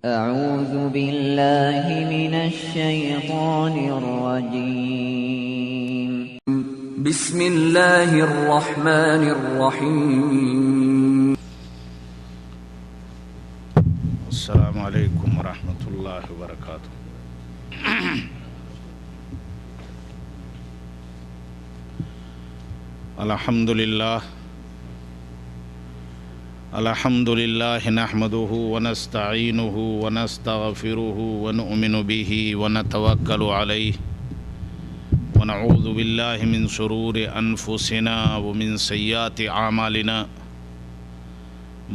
أعوذ بالله من الشيطان الرجيم. بسم اللہ الرحمن الرحیم. السلام علیکم ورحمۃ اللہ وبرکاتہ. الحمد للہ نحمده ونستعینه ونستغفره ونؤمن به ونتوکل علیہ ونعوذ باللہ من شرور انفسنا ومن سیئات اعمالنا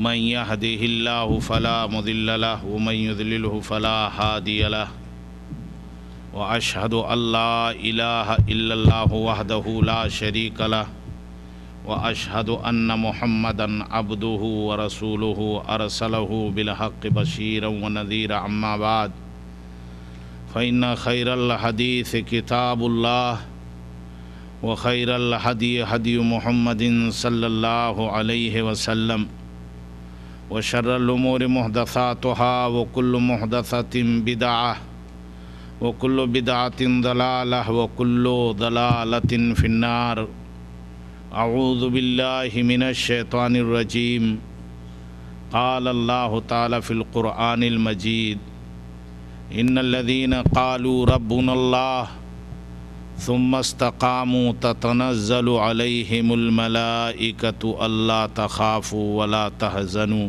من يهده الله فلا مضل له ومن يضلله فلا هادي له واشهد ان لا اله الا الله وحده لا شريك له واشهد ان محمدا عبده ورسوله ارسله بالحق بشيرا ونذيرا. اما بعد فان خير الحديث كتاب الله وخير الهدي هدي محمد صلى الله عليه وسلم وشر الامور محدثاتها وكل محدثة بدعة وكل بدعة ضلالة وكل ضلالة في النار. اعوذ باللہ من الشیطان الرجیم. قال اللہ تعالی فی القرآن المجید ان الذین قالوا ربنا اللہ ثم استقاموا تتنزل علیہم الملائکۃ الا تخافوا ولا تحزنوا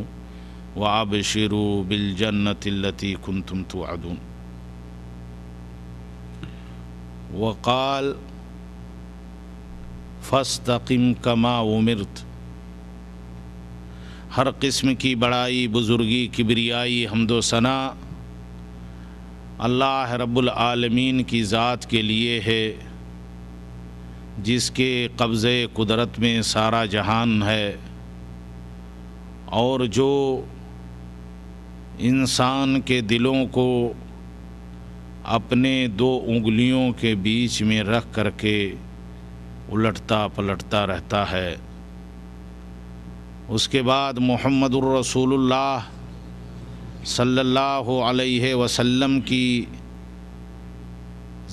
وابشروا بالجنۃ التی کنتم توعدون. وقال فاستقم کما امرت. ہر قسم کی بڑائی، بزرگی، کبریائی، حمد و ثنا اللہ رب العالمین کی ذات کے لیے ہے، جس کے قبضے قدرت میں سارا جہان ہے، اور جو انسان کے دلوں کو اپنے دو انگلیوں کے بیچ میں رکھ کر کے الٹتا پلٹتا رہتا ہے. اس کے بعد محمد الرسول اللہ صلی اللہ علیہ وسلم کی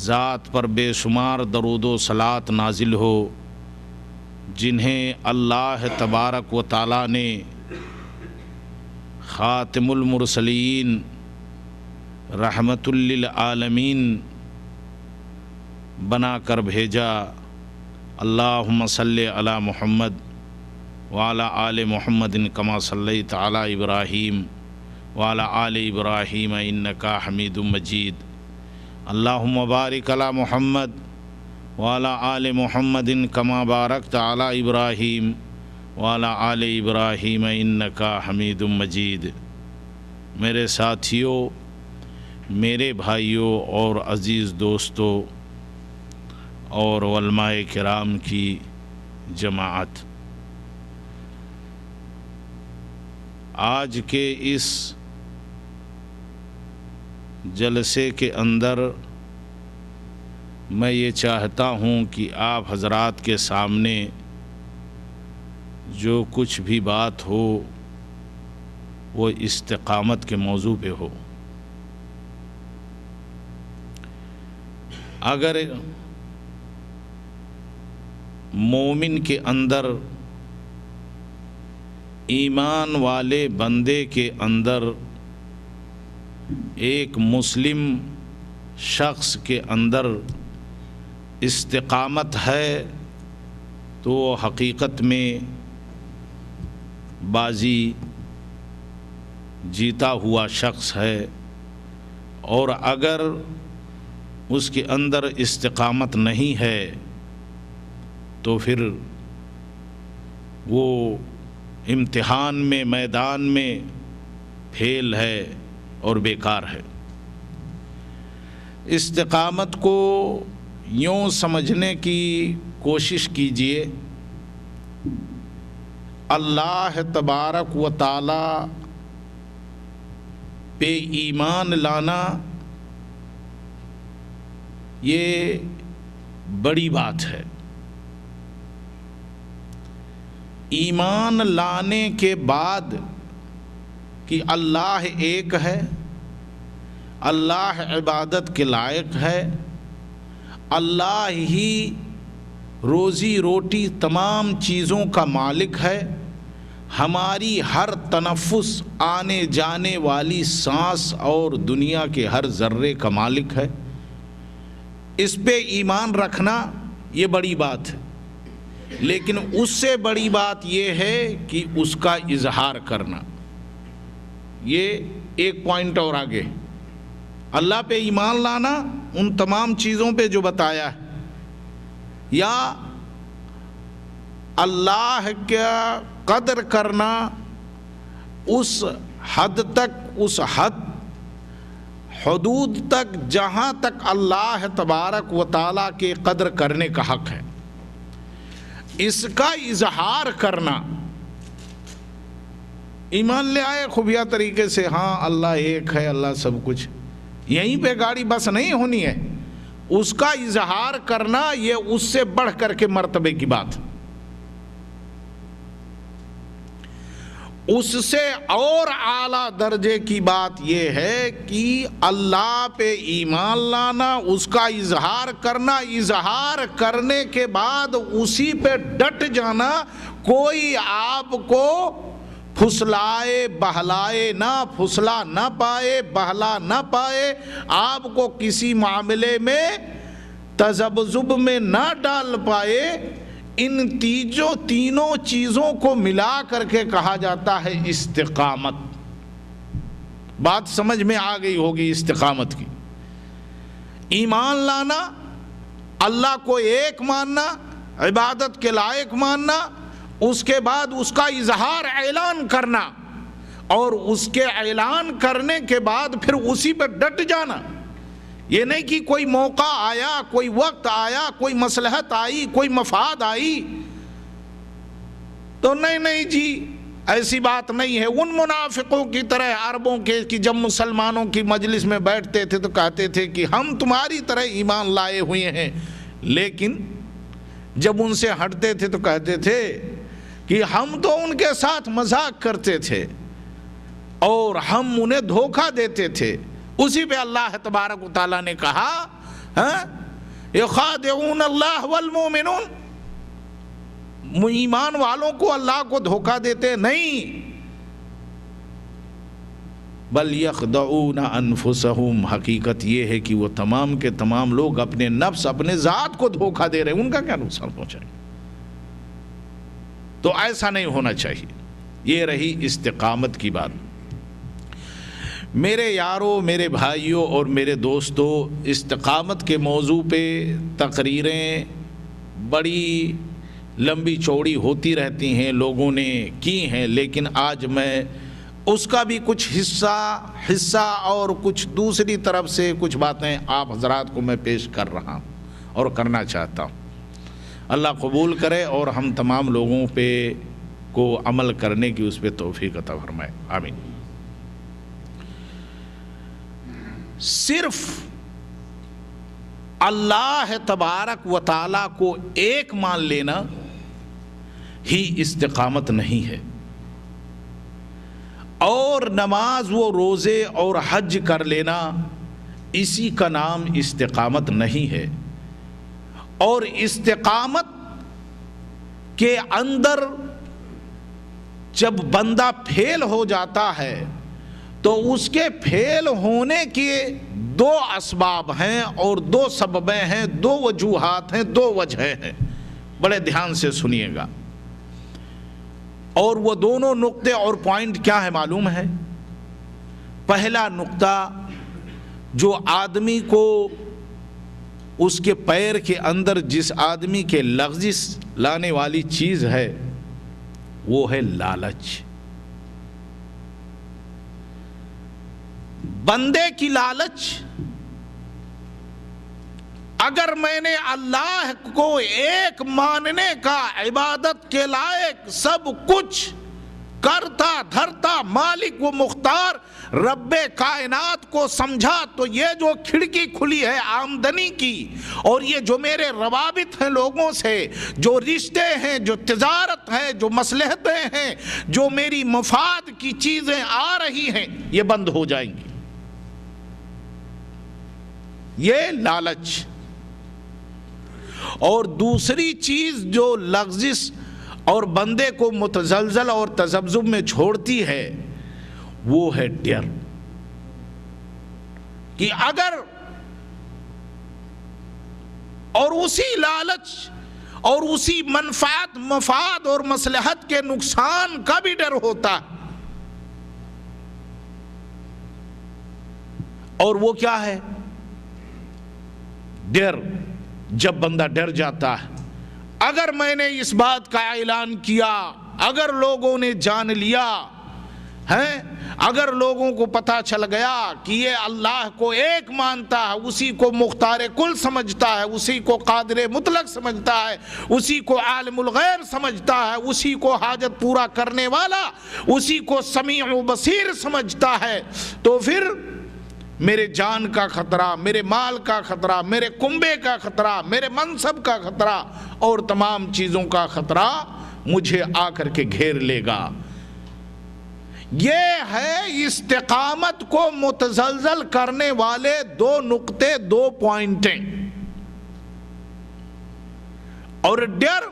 ذات پر بے شمار درود و صلوات نازل ہو، جنہیں اللہ تبارک و تعالی نے خاتم المرسلین رحمت للعالمین بنا کر بھیجا. اللہم صلی علی محمد وعلی آل محمد کما صلیت علی ابراہیم وعلی آل ابراہیم انکا حمید مجید. اللہم بارک علی محمد وعلی آل محمد کما بارکت علی ابراہیم وعلی آل ابراہیم انکا حمید مجید. میرے ساتھیوں، میرے بھائیوں اور عزیز دوستوں اور علماء کرام کی جماعت، آج کے اس جلسے کے اندر میں یہ چاہتا ہوں کہ آپ حضرات کے سامنے جو کچھ بھی بات ہو وہ استقامت کے موضوع پہ ہو. اگر مومن کے اندر، ایمان والے بندے کے اندر، ایک مسلم شخص کے اندر استقامت ہے تو وہ حقیقت میں بازی جیتا ہوا شخص ہے. اور اگر اس کے اندر استقامت نہیں ہے تو پھر وہ امتحان میں، میدان میں فیل ہے اور بیکار ہے. استقامت کو یوں سمجھنے کی کوشش کیجئے، اللہ تبارک و تعالی پہ ایمان لانا یہ بڑی بات ہے. ایمان لانے کے بعد کہ اللہ ایک ہے اللہ عبادت کے لائق ہے، اللہ ہی روزی روٹی تمام چیزوں کا مالک ہے، ہماری ہر تنفس، آنے جانے والی سانس اور دنیا کے ہر ذرے کا مالک ہے، اس پہ ایمان رکھنا یہ بڑی بات ہے۔ لیکن اس سے بڑی بات یہ ہے کہ اس کا اظہار کرنا، یہ ایک پوائنٹ اور آگے۔ اللہ پہ ایمان لانا ان تمام چیزوں پہ جو بتایا ہے، یا اللہ کا قدر کرنا اس حد تک، اس حدود تک جہاں تک اللہ تبارک و تعالیٰ کے قدر کرنے کا حق ہے، اس کا اظہار کرنا۔ ایمان لے آئے خفیہ طریقے سے، ہاں اللہ ایک ہے، اللہ سب کچھ، یہیں پہ گاڑی بس نہیں ہونی ہے، اس کا اظہار کرنا یہ اس سے بڑھ کر کے مرتبے کی بات، اس سے اور اعلیٰ درجے کی بات یہ ہے کہ اللہ پہ ایمان لانا، اس کا اظہار کرنا، اظہار کرنے کے بعد اسی پہ ڈٹ جانا، کوئی آپ کو پھسلائے بہلائے نہ، پھسلا نہ پائے بہلا نہ پائے، آپ کو کسی معاملے میں تذبذب میں نہ ڈال پائے، ان تینوں چیزوں کو ملا کر کے کہا جاتا ہے استقامت۔ بات سمجھ میں آ گئی ہوگی استقامت کی۔ ایمان لانا، اللہ کو ایک ماننا، عبادت کے لائق ماننا، اس کے بعد اس کا اظہار اعلان کرنا، اور اس کے اعلان کرنے کے بعد پھر اسی پہ ڈٹ جانا۔ یہ نہیں کہ کوئی موقع آیا، کوئی وقت آیا، کوئی مصلحت آئی، کوئی مفاد آئی تو نہیں جی ایسی بات نہیں ہے۔ ان منافقوں کی طرح عربوں کے کہ جب مسلمانوں کی مجلس میں بیٹھتے تھے تو کہتے تھے کہ ہم تمہاری طرح ایمان لائے ہوئے ہیں، لیکن جب ان سے ہٹتے تھے تو کہتے تھے کہ ہم تو ان کے ساتھ مذاق کرتے تھے اور ہم انہیں دھوکہ دیتے تھے۔ اسی پہ اللہ تبارک و تعالیٰ نے کہا یخادعون اللہ والمؤمنون، ایمان والوں کو اللہ کو دھوکہ دیتے نہیں، بل یخدعون انفسہم، حقیقت یہ ہے کہ وہ تمام کے تمام لوگ اپنے نفس، اپنے ذات کو دھوکہ دے رہے ہیں، ان کا کیا نقصان پہنچائے؟ تو ایسا نہیں ہونا چاہیے۔ یہ رہی استقامت کی بات۔ میرے یاروں، میرے بھائیوں اور میرے دوستوں، استقامت کے موضوع پہ تقریریں بڑی لمبی چوڑی ہوتی رہتی ہیں، لوگوں نے کی ہیں، لیکن آج میں اس کا بھی کچھ حصہ اور کچھ دوسری طرف سے کچھ باتیں آپ حضرات کو میں پیش کر رہا ہوں اور کرنا چاہتا ہوں۔ اللہ قبول کرے اور ہم تمام لوگوں پہ کو عمل کرنے کی اس پہ توفیق عطا فرمائے، آمین۔ صرف اللہ تبارک و تعالیٰ کو ایک مان لینا ہی استقامت نہیں ہے، اور نماز و روزے اور حج کر لینا اسی کا نام استقامت نہیں ہے۔ اور استقامت کے اندر جب بندہ فیل ہو جاتا ہے تو اس کے فیل ہونے کے دو اسباب ہیں اور دو سببیں ہیں، دو وجوہات ہیں، دو وجہیں ہیں، بڑے دھیان سے سنیے گا۔ اور وہ دونوں نقطے اور پوائنٹ کیا ہے معلوم ہے؟ پہلا نقطہ، جو آدمی کو اس کے پیر کے اندر جس آدمی کے لغزش لانے والی چیز ہے وہ ہے لالچ۔ بندے کی لالچ، اگر میں نے اللہ کو ایک ماننے کا، عبادت کے لائق سب کچھ کرتا دھرتا مالک و مختار رب کائنات کو سمجھا، تو یہ جو کھڑکی کھلی ہے آمدنی کی، اور یہ جو میرے روابط ہیں لوگوں سے، جو رشتے ہیں، جو تجارت ہے، جو مصلحتیں ہیں، جو میری مفاد کی چیزیں آ رہی ہیں، یہ بند ہو جائیں گی۔ یہ لالچ. اور دوسری چیز جو لغزش اور بندے کو متزلزل اور تذبذب میں چھوڑتی ہے وہ ہے ڈر، کہ اگر اور اسی لالچ اور اسی منفعت مفاد اور مصلحت کے نقصان کا بھی ڈر ہوتا ہے. اور وہ کیا ہے؟ ڈر. جب بندہ ڈر جاتا ہے، اگر میں نے اس بات کا اعلان کیا، اگر لوگوں نے جان لیا ہے، اگر لوگوں کو پتا چل گیا کہ یہ اللہ کو ایک مانتا ہے، اسی کو مختار کل سمجھتا ہے، اسی کو قادر مطلق سمجھتا ہے، اسی کو عالم الغیب سمجھتا ہے، اسی کو حاجت پورا کرنے والا، اسی کو سمیع و بصیر سمجھتا ہے، تو پھر میرے جان کا خطرہ، میرے مال کا خطرہ، میرے کنبے کا خطرہ، میرے منصب کا خطرہ اور تمام چیزوں کا خطرہ مجھے آ کر کے گھیر لے گا. یہ ہے استقامت کو متزلزل کرنے والے دو نقطے، دو پوائنٹیں. اور ڈر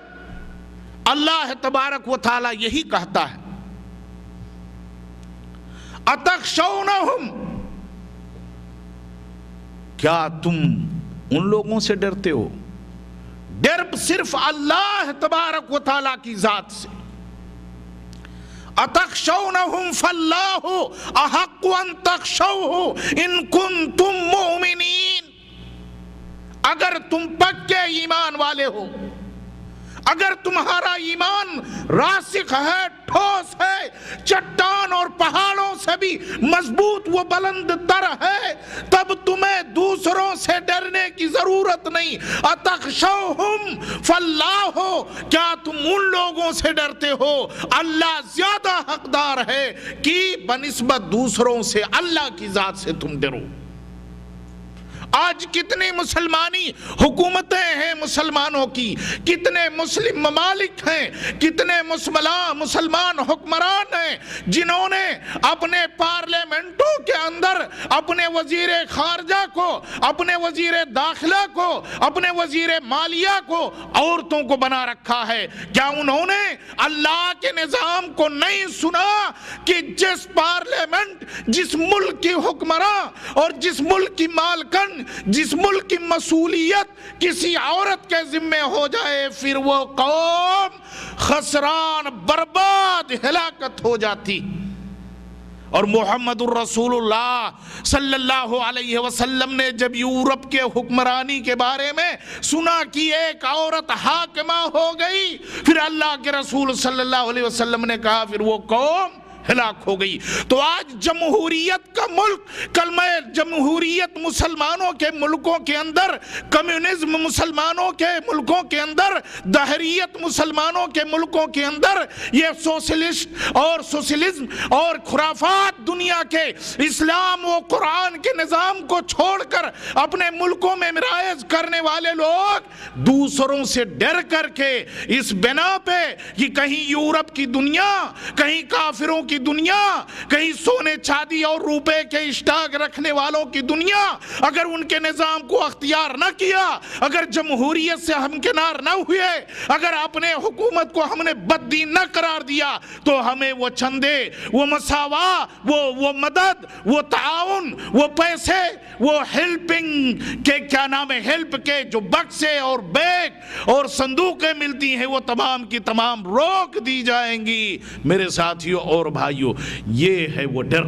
اللہ تبارک و تعالی یہی کہتا ہے، اتخشونہم، کیا تم ان لوگوں سے ڈرتے ہو؟ ڈر صرف اللہ تبارک و تعالیٰ کی ذات سے. اتخشونہم فاللہ احق ان تخشوہ ان کنتم مؤمنین. اگر تم پکے ایمان والے ہو، اگر تمہارا ایمان راسخ ہے، ٹھوس ہے، چٹان اور پہاڑوں سے بھی مضبوط و بلند تر ہے، تب تمہیں دوسروں سے ڈرنے کی ضرورت نہیں. اتخشوہم فاللہ، کیا تم ان لوگوں سے ڈرتے ہو؟ اللہ زیادہ حقدار ہے کہ بنسبت دوسروں سے اللہ کی ذات سے تم ڈرو. آج کتنی مسلمانی حکومتیں ہیں مسلمانوں کی، کتنے مسلم ممالک ہیں، کتنے مسلمان حکمران ہیں جنہوں نے اپنے پارلیمنٹوں کے اندر اپنے وزیر خارجہ کو، اپنے وزیر داخلہ کو، اپنے وزیر مالیہ کو عورتوں کو بنا رکھا ہے. کیا انہوں نے اللہ کے نظام کو نہیں سنا کہ جس پارلیمنٹ، جس ملک کی حکمراں اور جس ملک کی مالکن، جس ملک کی مسئولیت کسی عورت کے ذمہ ہو جائے، پھر وہ قوم خسران، برباد، ہلاکت ہو جاتی. اور محمد الرسول اللہ صلی اللہ علیہ وسلم نے جب یورپ کے حکمرانی کے بارے میں سنا کہ ایک عورت حاکمہ ہو گئی، پھر اللہ کے رسول صلی اللہ علیہ وسلم نے کہا پھر وہ قوم ہلاک ہو گئی. تو آج جمہوریت کا ملک، کلمہ جمہوریت مسلمانوں کے ملکوں کے اندر، کمیونزم مسلمانوں کے ملکوں کے اندر، دہریت مسلمانوں کے ملکوں کے اندر، یہ سوشلسٹ اور سوشلزم اور خرافات دنیا کے اسلام و قرآن کے نظام کو چھوڑ کر اپنے ملکوں میں رائج کرنے والے لوگ دوسروں سے ڈر کر کے اس بنا پہ کہ کہیں یورپ کی دنیا، کہیں کافروں کی دنیا، کہیں سونے چاندی اور روپے کے اسٹاک رکھنے والوں کی دنیا اگر ان کے نظام کو اختیار نہ کیا، اگر جمہوریت سے ہمکنار نہ ہوئے، اگر اپنے حکومت کو ہم نے بددین نہ قرار دیا، تو ہمیں وہ چندے، وہ مساواہ، وہ مدد، وہ تعاون، وہ پیسے، وہ ہیلپنگ کے کیا نام ہے، ہیلپ کے جو بکسے اور بیگ اور صندوقیں ملتی ہیں وہ تمام کی تمام روک دی جائیں گی. میرے ساتھیوں اور بھائیوں، یہ ہے وہ ڈر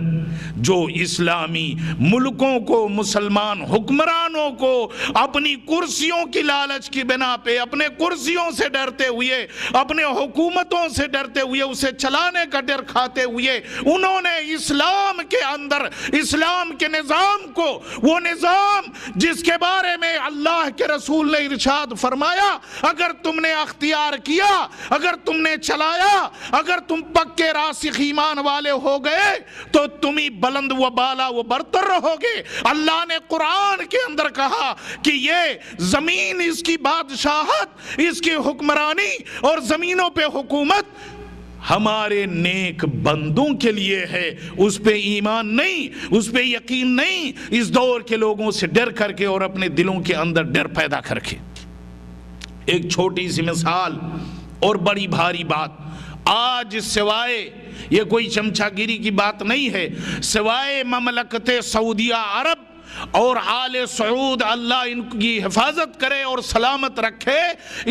جو اسلامی ملکوں کو، مسلمان حکمرانوں کو اپنی کرسیوں کی لالچ کی بنا پہ، اپنے کرسیوں سے ڈرتے ہوئے، اپنے حکومتوں سے ڈرتے ہوئے، اسے چلانے کا ڈر کھاتے ہوئے، انہوں نے اسلام کے اندر، اسلام کے نظام کو، وہ نظام جس کے بارے میں اللہ کے رسول نے ارشاد فرمایا اگر تم نے اختیار کیا، اگر تم نے چلایا، اگر تم پکے راسخ ایمان والے ہو گئے تو تم ہی بلند و بالا و برتر رہو گے. اللہ نے قرآن کے اندر کہا کہ یہ زمین، اس کی بادشاہت، اس کی حکمرانی اور زمینوں پہ حکومت ہمارے نیک بندوں کے لیے ہے، اس پہ ایمان نہیں، اس پہ یقین نہیں، اس دور کے لوگوں سے ڈر کر کے اور اپنے دلوں کے اندر ڈر پیدا کر کے۔ ایک چھوٹی سی مثال اور بڑی بھاری بات، آج سوائے، یہ کوئی چمچا گیری کی بات نہیں ہے، سوائے مملکت سعودیہ عرب اور آل سعود، اللہ ان کی حفاظت کرے اور سلامت رکھے،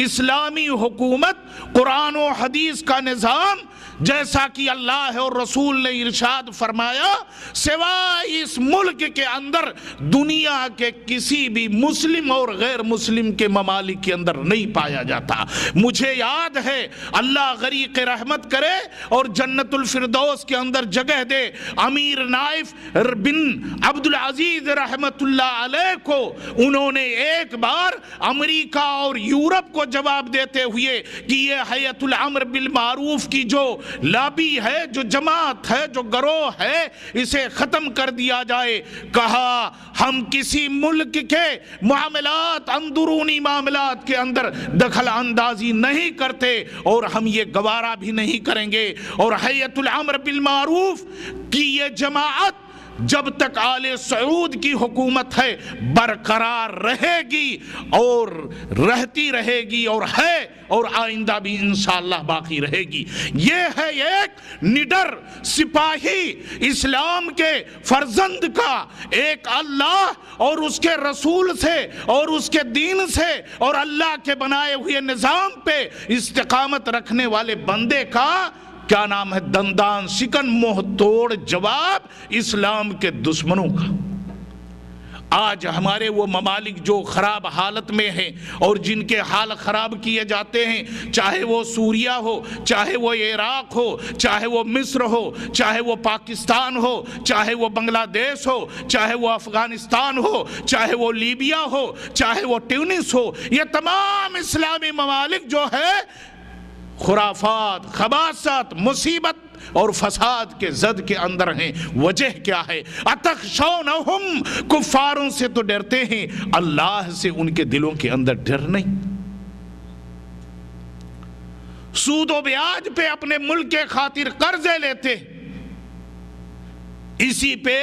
اسلامی حکومت، قرآن و حدیث کا نظام جیسا کہ اللہ اور رسول نے ارشاد فرمایا، سوائے اس ملک کے اندر دنیا کے کسی بھی مسلم اور غیر مسلم کے ممالک کے اندر نہیں پایا جاتا۔ مجھے یاد ہے، اللہ غریق رحمت کرے اور جنت الفردوس کے اندر جگہ دے، امیر نائف بن عبدالعزیز رحمت اللہ علیہ کو، انہوں نے ایک بار امریکہ اور یورپ کو جواب دیتے ہوئے کہ یہ حیۃ الامر بالمعروف کی جو لابی ہے، جو جماعت ہے، جو گروہ ہے، اسے ختم کر دیا جائے، کہا ہم کسی ملک کے معاملات، اندرونی معاملات کے اندر دخل اندازی نہیں کرتے اور ہم یہ گوارا بھی نہیں کریں گے، اور حیۃ الامر بالمعروف کی یہ جماعت جب تک آل سعود کی حکومت ہے برقرار رہے گی اور رہتی رہے گی اور ہے اور آئندہ بھی انشاءاللہ باقی رہے گی۔ یہ ہے ایک نڈر سپاہی اسلام کے فرزند کا، ایک اللہ اور اس کے رسول سے اور اس کے دین سے اور اللہ کے بنائے ہوئے نظام پہ استقامت رکھنے والے بندے کا کیا نام ہے، دندان شکن منہ توڑ جواب اسلام کے دشمنوں کا۔ آج ہمارے وہ ممالک جو خراب حالت میں ہیں اور جن کے حال خراب کیے جاتے ہیں، چاہے وہ سوریہ ہو، چاہے وہ عراق ہو، چاہے وہ مصر ہو، چاہے وہ پاکستان ہو، چاہے وہ بنگلہ دیش ہو، چاہے وہ افغانستان ہو، چاہے وہ لیبیا ہو، چاہے وہ ٹیونس ہو، یہ تمام اسلامی ممالک جو ہے خرافات، خباثت، مصیبت اور فساد کے زد کے اندر ہیں۔ وجہ کیا ہے؟ اتخشونہم، کفاروں سے تو ڈرتے ہیں، اللہ سے ان کے دلوں کے اندر ڈر نہیں۔ سود و بیاج پہ اپنے ملک کے خاطر قرضے لیتے، اسی پہ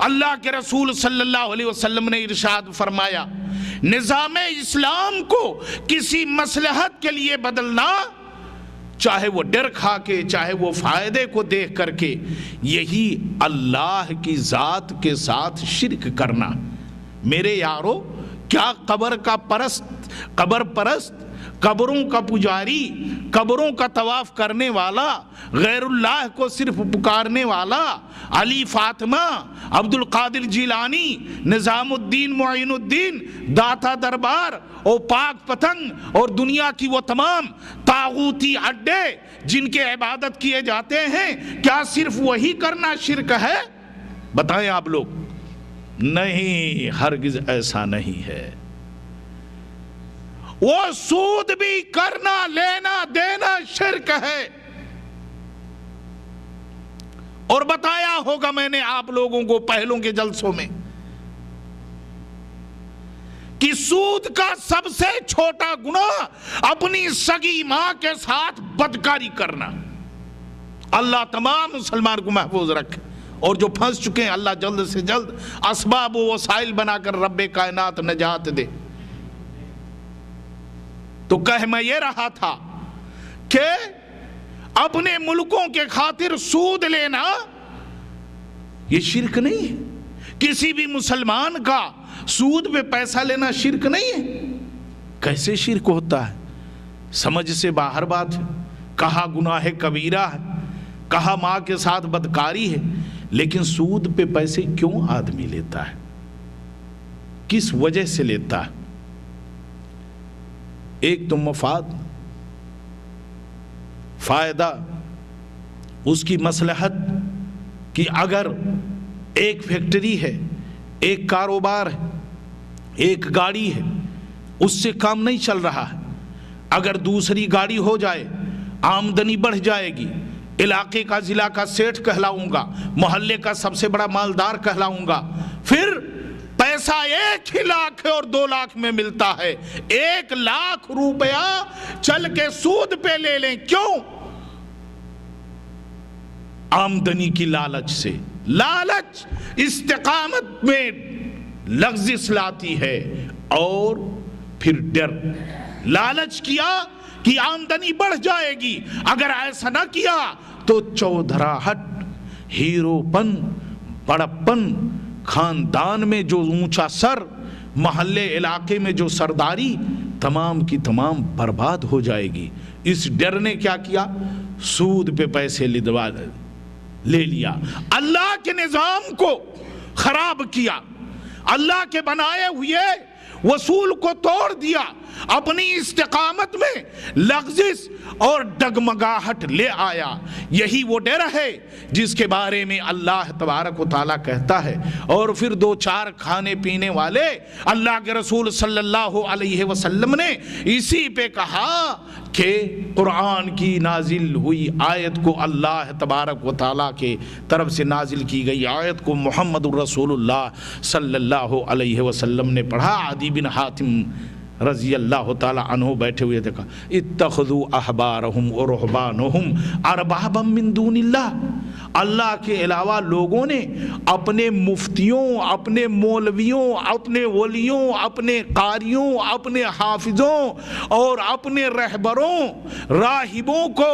اللہ کے رسول صلی اللہ علیہ وسلم نے ارشاد فرمایا، نظام اسلام کو کسی مصلحت کے لیے بدلنا، چاہے وہ ڈر کھا کے، چاہے وہ فائدے کو دیکھ کر کے، یہی اللہ کی ذات کے ساتھ شرک کرنا۔ میرے یارو، کیا قبر کا پرست، قبر پرست، قبروں کا پجاری، قبروں کا طواف کرنے والا، غیر اللہ کو صرف پکارنے والا، علی فاطمہ، عبد القادر جیلانی، نظام الدین معین الدین، داتا دربار اور پاک پتنگ اور دنیا کی وہ تمام طاغوتی اڈے جن کے عبادت کیے جاتے ہیں، کیا صرف وہی کرنا شرک ہے؟ بتائیں آپ لوگ۔ نہیں، ہرگز ایسا نہیں ہے۔ وہ سود بھی کرنا، لینا دینا شرک ہے۔ اور بتایا ہوگا میں نے آپ لوگوں کو پہلوں کے جلسوں میں کہ سود کا سب سے چھوٹا گناہ اپنی سگی ماں کے ساتھ بدکاری کرنا۔ اللہ تمام مسلمان کو محفوظ رکھے، اور جو پھنس چکے ہیں اللہ جلد سے جلد اسباب و وسائل بنا کر رب کائنات نجات دے۔ تو کہہ میں یہ رہا تھا کہ اپنے ملکوں کے خاطر سود لینا یہ شرک نہیں ہے۔ کسی بھی مسلمان کا سود پہ پیسہ لینا شرک نہیں ہے۔ کیسے شرک ہوتا ہے؟ سمجھ سے باہر بات ہے۔ کہا گناہ کبیرہ ہے، کہا ماں کے ساتھ بدکاری ہے، لیکن سود پہ پیسے کیوں آدمی لیتا ہے؟ کس وجہ سے لیتا ہے؟ ایک تو مفاد، فائدہ، اس کی مصلحت کہ اگر ایک فیکٹری ہے، ایک کاروبار ہے، ایک گاڑی ہے، اس سے کام نہیں چل رہا ہے، اگر دوسری گاڑی ہو جائے آمدنی بڑھ جائے گی، علاقے کا ضلع کا سیٹھ کہلاؤں گا، محلے کا سب سے بڑا مالدار کہلاؤں گا، پھر پیسہ 1 لاکھ اور 2 لاکھ میں ملتا ہے، 1 لاکھ روپیہ چل کے سود پہ لے لیں۔ کیوں؟ آمدنی کی لالچ سے. لالچ استقامت میں لغزش لاتی ہے. اور پھر ڈر. لالچ کیا کہ آمدنی بڑھ جائے گی، اگر ایسا نہ کیا تو چودھراہٹ، ہیرو پن، بڑپن، خاندان میں جو اونچا سر، محلے علاقے میں جو سرداری، تمام کی تمام برباد ہو جائے گی. اس ڈر نے کیا کیا؟ سود پہ پیسے لے لیا، اللہ کے نظام کو خراب کیا، اللہ کے بنائے ہوئے وصول کو توڑ دیا، اپنی استقامت میں لغزش اور ڈگمگاہٹ لے آیا. یہی وہ ڈر ہے جس کے بارے میں اللہ تبارک و تعالیٰ کہتا ہے. اور پھر دو چار کھانے پینے والے اللہ کے رسول صلی اللہ علیہ وسلم نے اسی پہ کہا کہ قرآن کی نازل ہوئی آیت کو، اللہ تبارک و تعالیٰ کے طرف سے نازل کی گئی آیت کو محمد الرسول اللہ صلی اللہ علیہ وسلم نے پڑھا. عدی بن حاتم رضی اللہ تعالیٰ عنہ بیٹھے ہوئے دیکھا، اتخذوا احبارہم ورہبانہم اربابا من دون اللہ. اللہ کے علاوہ لوگوں نے اپنے مفتیوں، اپنے مولویوں، اپنے ولیوں، اپنے قاریوں، اپنے حافظوں اور اپنے رہبروں، راہبوں کو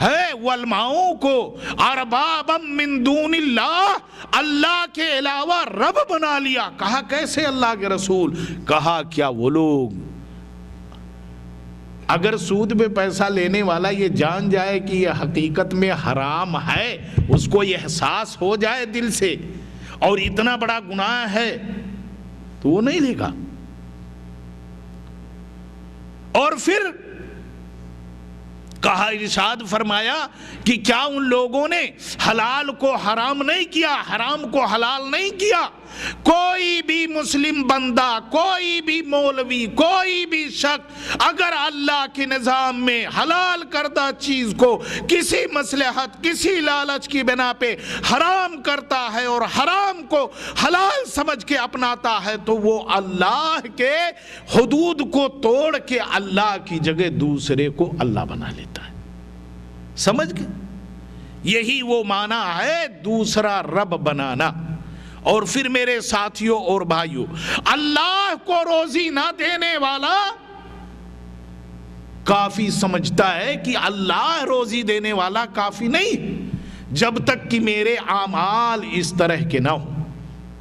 علماؤں کو اربابا من دون اللہ، اللہ کے علاوہ رب بنا لیا. کہا کیسے اللہ کے رسول؟ کہا کیا وہ لوگ اگر سود پہ پیسہ لینے والا یہ جان جائے کہ یہ حقیقت میں حرام ہے، اس کو یہ احساس ہو جائے دل سے اور اتنا بڑا گناہ ہے تو وہ نہیں لے گا. اور پھر کہا، ارشاد فرمایا کہ کیا ان لوگوں نے حلال کو حرام نہیں کیا، حرام کو حلال نہیں کیا؟ کوئی بھی مسلم بندہ، کوئی بھی مولوی، کوئی بھی شخص اگر اللہ کے نظام میں حلال کردہ چیز کو کسی مصلحت، کسی لالچ کی بنا پہ حرام کرتا ہے اور حرام کو حلال سمجھ کے اپناتا ہے تو وہ اللہ کے حدود کو توڑ کے اللہ کی جگہ دوسرے کو اللہ بنا لیتا ہے. سمجھ گئے؟ یہی وہ معنی ہے دوسرا رب بنانا. اور پھر میرے ساتھیوں اور بھائیوں، اللہ کو روزی نہ دینے والا کافی سمجھتا ہے کہ اللہ روزی دینے والا کافی نہیں جب تک کہ میرے اعمال اس طرح کے نہ ہوں.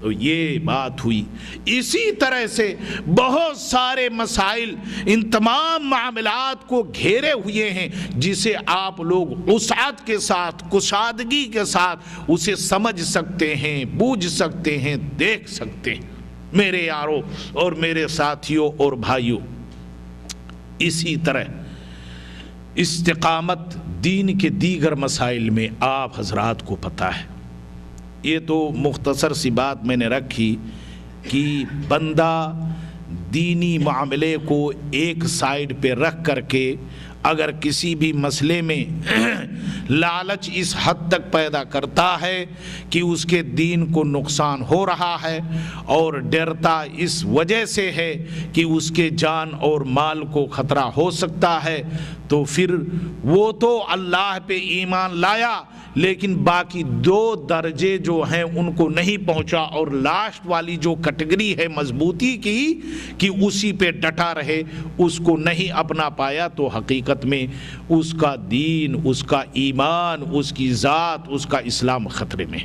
تو یہ بات ہوئی. اسی طرح سے بہت سارے مسائل ان تمام معاملات کو گھیرے ہوئے ہیں جسے آپ لوگ وسعت کے ساتھ، کشادگی کے ساتھ اسے سمجھ سکتے ہیں، بوجھ سکتے ہیں، دیکھ سکتے ہیں. میرے یاروں اور میرے ساتھیوں اور بھائیوں، اسی طرح استقامت دین کے دیگر مسائل میں آپ حضرات کو پتہ ہے. یہ تو مختصر سی بات میں نے رکھی کہ بندہ دینی معاملے کو ایک سائیڈ پہ رکھ کر کے اگر کسی بھی مسئلے میں لالچ اس حد تک پیدا کرتا ہے کہ اس کے دین کو نقصان ہو رہا ہے اور ڈرتا اس وجہ سے ہے کہ اس کے جان اور مال کو خطرہ ہو سکتا ہے، تو پھر وہ تو اللہ پہ ایمان لایا لیکن باقی دو درجے جو ہیں ان کو نہیں پہنچا، اور لاسٹ والی جو کیٹیگری ہے مضبوطی کی کہ اسی پہ ڈٹا رہے، اس کو نہیں اپنا پایا، تو حقیقت میں اس کا دین، اس کا ایمان، اس کی ذات، اس کا اسلام خطرے میں.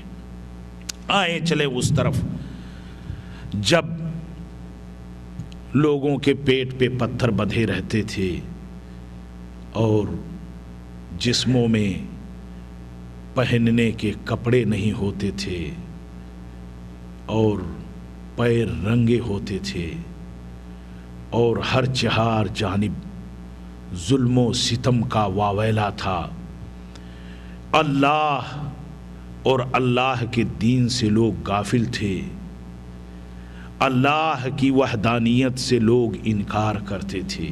آئیں چلے اس طرف. جب لوگوں کے پیٹ پہ پتھر بندھے رہتے تھے اور جسموں میں پہننے کے کپڑے نہیں ہوتے تھے اور پیر رنگے ہوتے تھے اور ہر چہار جانب ظلم و ستم کا واویلا تھا، اللہ اور اللہ کے دین سے لوگ غافل تھے، اللہ کی وحدانیت سے لوگ انکار کرتے تھے.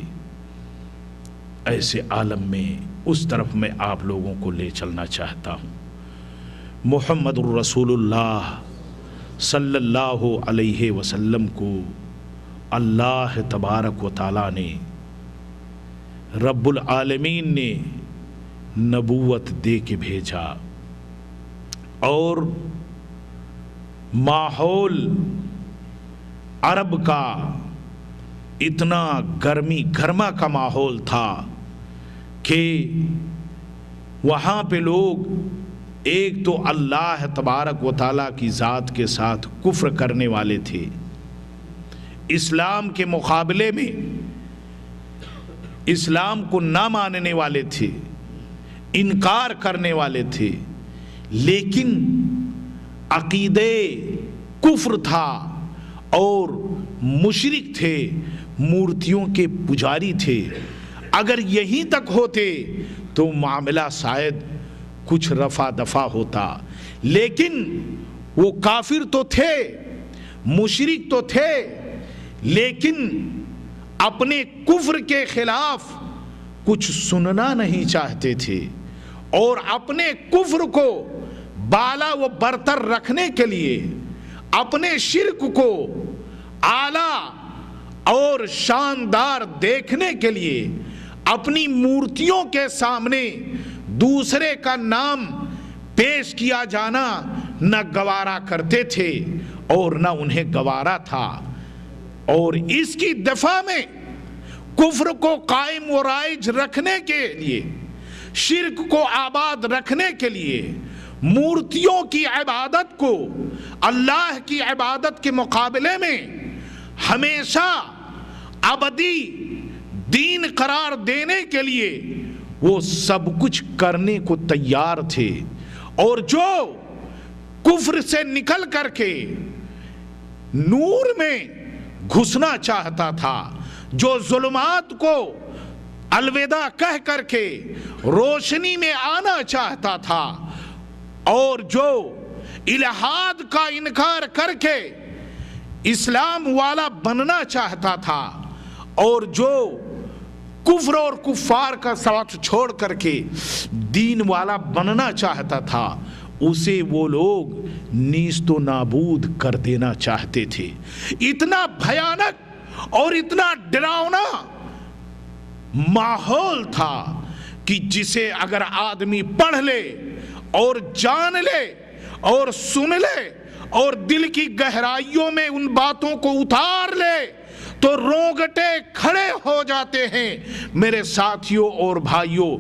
ایسے عالم میں اس طرف میں آپ لوگوں کو لے چلنا چاہتا ہوں. محمد الرسول اللہ صلی اللہ علیہ وسلم کو اللہ تبارک و تعالیٰ نے، رب العالمین نے نبوت دے کے بھیجا. اور ماحول عرب کا اتنا گرما کا ماحول تھا کہ وہاں پہ لوگ ایک تو اللہ تبارک و تعالیٰ کی ذات کے ساتھ کفر کرنے والے تھے، اسلام کے مقابلے میں اسلام کو نہ ماننے والے تھے، انکار کرنے والے تھے، لیکن عقیدے کفر تھا اور مشرک تھے، مورتیوں کے پجاری تھے۔ اگر یہیں تک ہوتے تو معاملہ شاید کچھ رفع دفع ہوتا، لیکن وہ کافر تو تھے، مشرک تو تھے، لیکن اپنے کفر کے خلاف کچھ سننا نہیں چاہتے تھے، اور اپنے کفر کو بالا و برتر رکھنے کے لیے، اپنے شرک کو اعلیٰ اور شاندار دیکھنے کے لیے اپنی مورتیوں کے سامنے دوسرے کا نام پیش کیا جانا نہ گوارا کرتے تھے اور نہ انہیں گوارا تھا، اور اس کی دفاع میں کفر کو قائم و رائج رکھنے کے لیے، شرک کو آباد رکھنے کے لیے، مورتیوں کی عبادت کو اللہ کی عبادت کے مقابلے میں ہمیشہ ابدی دین قرار دینے کے لیے وہ سب کچھ کرنے کو تیار تھے، اور جو کفر سے نکل کر کے نور میں گھسنا چاہتا تھا، جو ظلمات کو الوداع کہہ کر کے روشنی میں آنا چاہتا تھا، اور جو الہاد کا انکار کر کے اسلام والا بننا چاہتا تھا، اور جو کفر اور کفار کا ساتھ چھوڑ کر کے دین والا بننا چاہتا تھا، اسے وہ لوگ نیست و نابود کر دینا چاہتے تھے۔ اتنا بھیانک اور اتنا ڈراؤنا ماحول تھا کہ جسے اگر آدمی پڑھ لے اور جان لے اور سن لے اور دل کی گہرائیوں میں ان باتوں کو اتار لے تو رونگٹے کھڑے ہو جاتے ہیں۔ میرے ساتھیوں اور بھائیوں،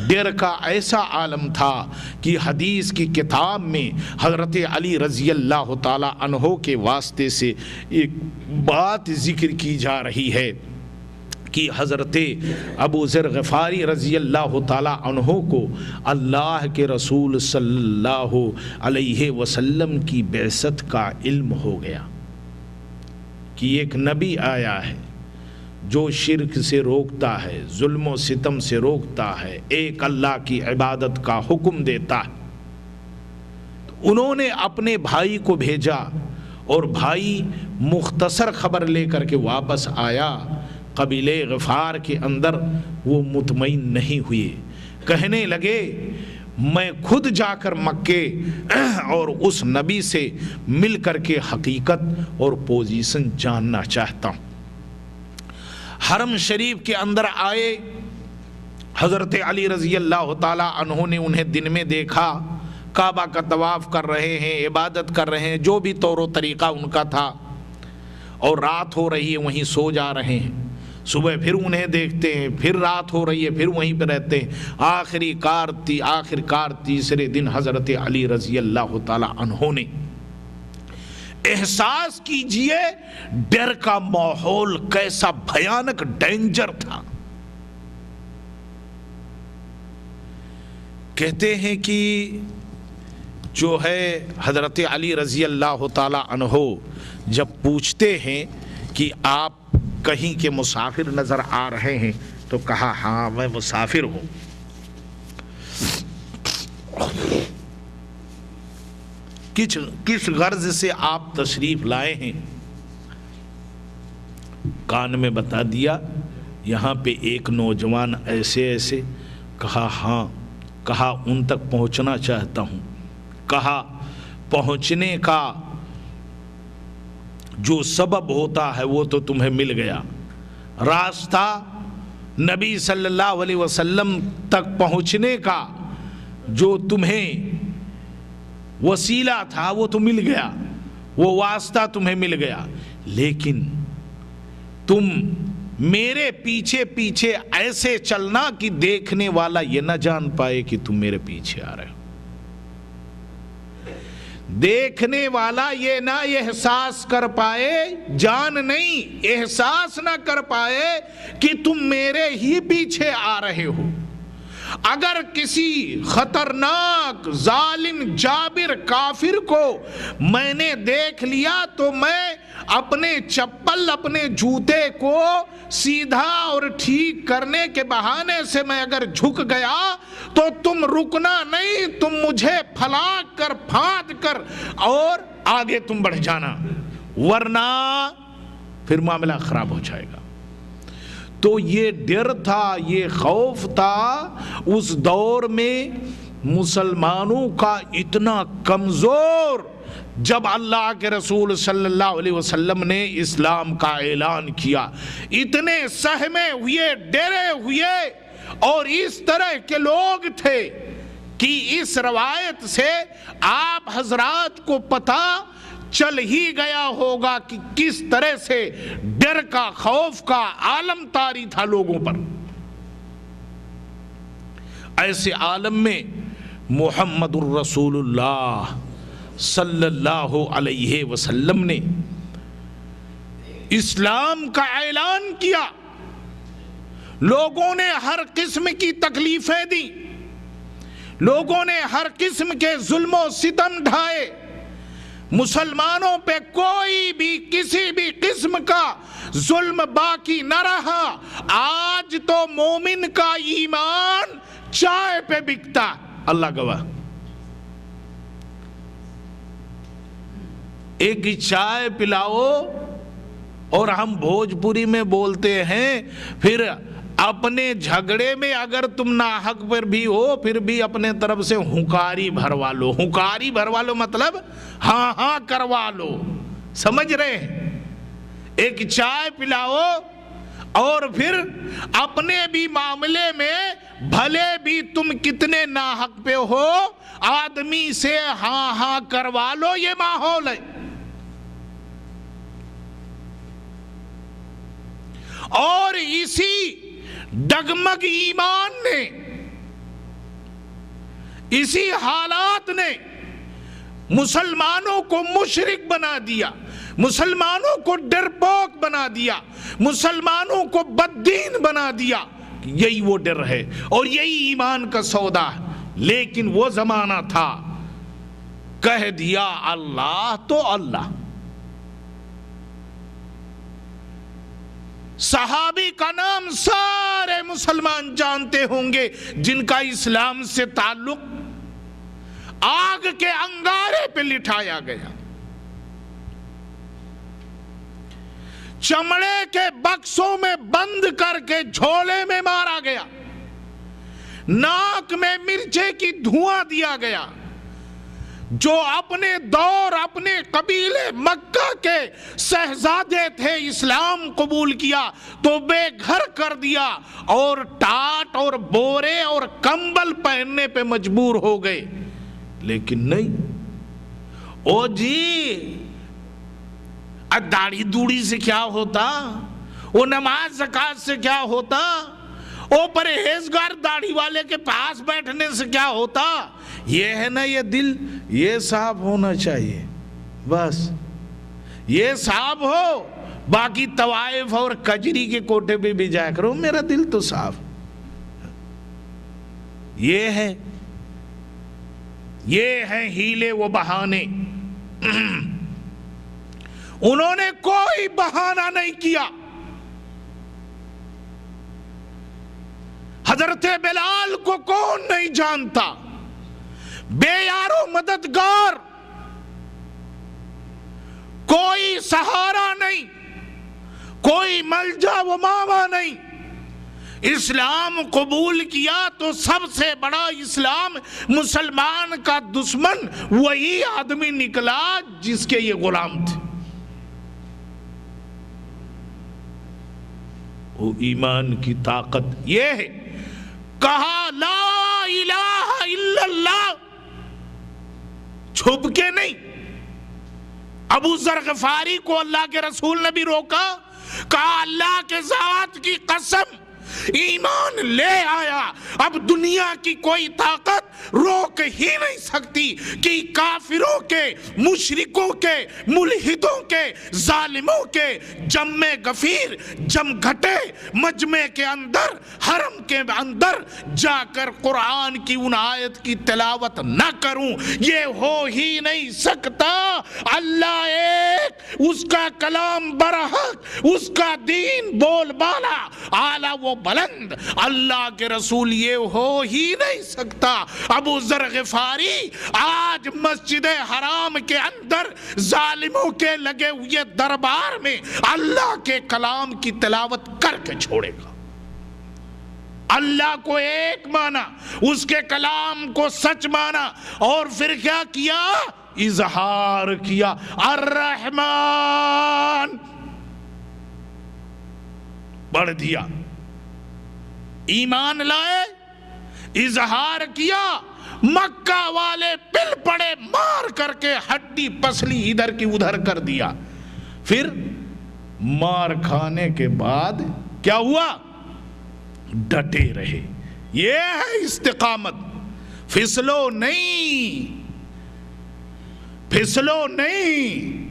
ڈر کا ایسا عالم تھا کہ حدیث کی کتاب میں حضرت علی رضی اللہ تعالی عنہ کے واسطے سے ایک بات ذکر کی جا رہی ہے کہ حضرت ابو ذر غفاری رضی اللہ تعالی عنہ کو اللہ کے رسول صلی اللہ علیہ وسلم کی بعثت کا علم ہو گیا کہ ایک نبی آیا ہے جو شرک سے روکتا ہے، ظلم و ستم سے روکتا ہے، ایک اللہ کی عبادت کا حکم دیتا ہے۔ انہوں نے اپنے بھائی کو بھیجا اور بھائی مختصر خبر لے کر کے واپس آیا۔ قبیلے غفار کے اندر وہ مطمئن نہیں ہوئے، کہنے لگے میں خود جا کر مکے اور اس نبی سے مل کر کے حقیقت اور پوزیشن جاننا چاہتا ہوں۔ حرم شریف کے اندر آئے، حضرت علی رضی اللہ تعالی عنہ نے انہیں دن میں دیکھا، کعبہ کا طواف کر رہے ہیں، عبادت کر رہے ہیں، جو بھی طور و طریقہ ان کا تھا، اور رات ہو رہی ہے وہیں سو جا رہے ہیں۔ صبح پھر انہیں دیکھتے ہیں، پھر رات ہو رہی ہے، پھر وہیں پہ رہتے ہیں۔ آخر کار تیسرے دن حضرت علی رضی اللہ تعالی عنہ نے احساس کیجئے ڈر کا ماحول کیسا بھیانک ڈینجر تھا۔ کہتے ہیں کہ جو ہے حضرت علی رضی اللہ تعالی عنہ جب پوچھتے ہیں کہ آپ کہیں کے مسافر نظر آ رہے ہیں تو کہا ہاں میں مسافر ہوں۔ کس غرض سے آپ تشریف لائے ہیں؟ کان میں بتا دیا یہاں پہ ایک نوجوان ایسے کہا ہاں، کہا ان تک پہنچنا چاہتا ہوں، کہا پہنچنے کا جو سبب ہوتا ہے وہ تو تمہیں مل گیا، راستہ نبی صلی اللہ علیہ وسلم تک پہنچنے کا جو تمہیں وسیلہ تھا وہ تو مل گیا، وہ واسطہ تمہیں مل گیا، لیکن تم میرے پیچھے پیچھے ایسے چلنا کہ دیکھنے والا یہ نہ جان پائے کہ تم میرے پیچھے آ رہے ہو، دیکھنے والا یہ نہ احساس کر پائے، جان نہیں احساس نہ کر پائے کہ تم میرے ہی پیچھے آ رہے ہو۔ اگر کسی خطرناک ظالم جابر کافر کو میں نے دیکھ لیا تو میں اپنے چپل اپنے جوتے کو سیدھا اور ٹھیک کرنے کے بہانے سے میں اگر جھک گیا تو تم رکنا نہیں، تم مجھے پھلاک کر پھاند کر اور آگے تم بڑھ جانا، ورنہ پھر معاملہ خراب ہو جائے گا۔ تو یہ ڈر تھا، یہ خوف تھا اس دور میں مسلمانوں کا اتنا کمزور، جب اللہ کے رسول صلی اللہ علیہ وسلم نے اسلام کا اعلان کیا، اتنے سہمے ہوئے، ڈرے ہوئے، اور اس طرح کے لوگ تھے کہ اس روایت سے آپ حضرات کو پتہ چل ہی گیا ہوگا کہ کس طرح سے ڈر کا، خوف کا عالم طاری تھا لوگوں پر۔ ایسے عالم میں محمد الرسول اللہ صلی اللہ علیہ وسلم نے اسلام کا اعلان کیا، لوگوں نے ہر قسم کی تکلیفیں دی، لوگوں نے ہر قسم کے ظلم و ستم ڈھائے، مسلمانوں پہ کوئی بھی کسی بھی قسم کا ظلم باقی نہ رہا۔ آج تو مومن کا ایمان چائے پہ بکتا، اللہ گواہ۔ ایک چائے پلاؤ، اور ہم بھوجپوری میں بولتے ہیں، پھر اپنے جھگڑے میں اگر تم ناحق پر بھی ہو پھر بھی اپنے طرف سے ہنکاری بھروا لو۔ ہنکاری بھروا لو مطلب ہاں ہاں کروا لو، سمجھ رہے ہیں؟ ایک چائے پلاؤ اور پھر اپنے بھی معاملے میں بھلے بھی تم کتنے ناحق پہ ہو، آدمی سے ہاں ہاں کروا لو، یہ ماحول ہے۔ اور اسی ڈگمگ ایمان نے، اسی حالات نے مسلمانوں کو مشرک بنا دیا، مسلمانوں کو ڈرپوک بنا دیا، مسلمانوں کو بددین بنا دیا۔ یہی وہ ڈر ہے اور یہی ایمان کا سودا ہے۔ لیکن وہ زمانہ تھا، کہہ دیا اللہ تو اللہ۔ صحابی کا نام سارے مسلمان جانتے ہوں گے جن کا اسلام سے تعلق آگ کے انگارے پہ لٹھایا گیا، چمڑے کے بکسوں میں بند کر کے جھولے میں مارا گیا، ناک میں مرچے کی دھواں دیا گیا۔ جو اپنے دور اپنے قبیلے مکہ کے شہزادے تھے، اسلام قبول کیا تو بے گھر کر دیا اور ٹاٹ اور بورے اور کمبل پہننے پہ مجبور ہو گئے۔ لیکن نہیں، او جی داڑھی دوڑی سے کیا ہوتا، وہ نماز زکات سے کیا ہوتا، وہ پرہیزگار داڑھی والے کے پاس بیٹھنے سے کیا ہوتا؟ یہ ہے نا یہ دل، یہ صاف ہونا چاہیے، بس یہ صاف ہو، باقی طوائف اور کجری کے کوٹے پہ بھی جایا کرو، میرا دل تو صاف۔ یہ ہے ہیلے و بہانے۔ انہوں نے کوئی بہانہ نہیں کیا۔ حضرت بلال کو کون نہیں جانتا، بے یار و مددگار، کوئی سہارا نہیں، کوئی ملجا و ماوا نہیں۔ اسلام قبول کیا تو سب سے بڑا اسلام مسلمان کا دشمن وہی آدمی نکلا جس کے یہ غلام تھے۔ وہ ایمان کی طاقت یہ ہے، کہا لا الہ الا اللہ، چھپ کے نہیں. ابو ذر غفاری کو اللہ کے رسول نے بھی روکا, کہا اللہ کے ذات کی قسم ایمان لے آیا, اب دنیا کی کوئی طاقت روک ہی نہیں سکتی کہ کافروں کے, مشرکوں کے, ملحدوں کے, ظالموں کے جم غفیر, جم گھٹے مجمع کے اندر, حرم کے اندر جا کر قرآن کی ان آیت کی تلاوت نہ کروں. یہ ہو ہی نہیں سکتا. اللہ ایک, اس کا کلام برحق, اس کا دین بول بالا, اعلیٰ و بلند. اللہ کے رسول یہ ہو ہی نہیں سکتا. ابو ذر غفاری آج مسجد حرام کے اندر ظالموں کے لگے ہوئے دربار میں اللہ کے کلام کی تلاوت کر کے چھوڑے گا. اللہ کو ایک مانا, اس کے کلام کو سچ مانا, اور پھر کیا کیا؟ اظہار کیا الرحمن پڑھ دیا. ایمان لائے, اظہار کیا, مکہ والے پل پڑے, مار کر کے ہڈی پسلی ادھر کی ادھر کر دیا. پھر مار کھانے کے بعد کیا ہوا؟ ڈٹے رہے. یہ ہے استقامت. پھسلو نہیں, پھسلو نہیں.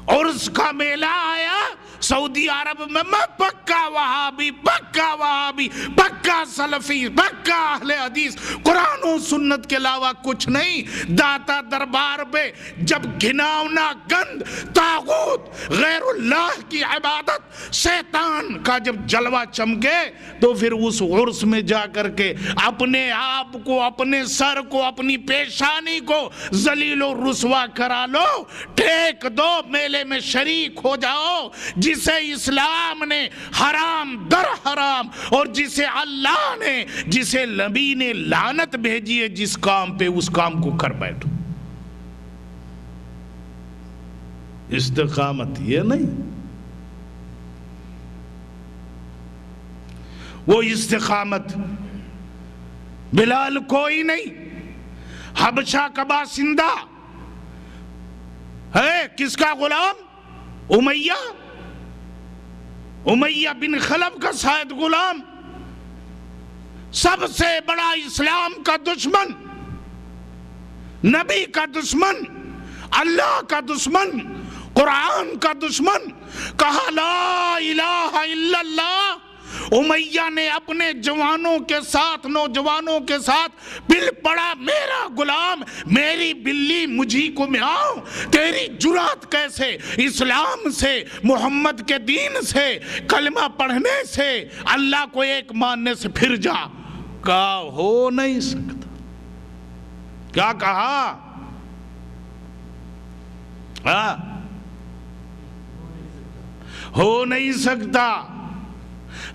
اور اس کا میلہ آیا سعودی عرب میں پکا وہابی, پکا وہابی, پکا سلفی, پکا اہل حدیث, قرآن و سنت کے علاوہ کچھ نہیں. داتا دربار پہ جب گھناؤنا گند, طاغوت, غیر اللہ کی عبادت, شیطان کا جب جلوہ چمکے تو پھر اس عرس میں جا کر کے اپنے آپ کو, اپنے سر کو, اپنی پیشانی کو ذلیل و رسوا کرا لو, ٹھیک دو, میلے میں شریک ہو جاؤ. جسے اسلام نے حرام در حرام, اور جسے اللہ نے, جسے نبی نے لعنت بھیجی ہے جس کام پہ, اس کام کو کر بیٹھو. استقامت یہ نہیں. وہ استقامت بلال کوئی نہیں, حبشہ کا باشندہ ہے. کس کا غلام؟ امیہ بن خلف کا شاید غلام. سب سے بڑا اسلام کا دشمن, نبی کا دشمن, اللہ کا دشمن, قرآن کا دشمن. کہا لا الہ الا اللہ. امیہ نے اپنے جوانوں کے ساتھ, نوجوانوں کے ساتھ بل پڑا, میرا غلام, میری بلی مجھی کو ملاؤ. تیری جرات کیسے اسلام سے, محمد کے دین سے, کلمہ پڑھنے سے, اللہ کو ایک ماننے سے پھر جا. کہا ہو نہیں سکتا. کیا کہا؟ ہو نہیں سکتا.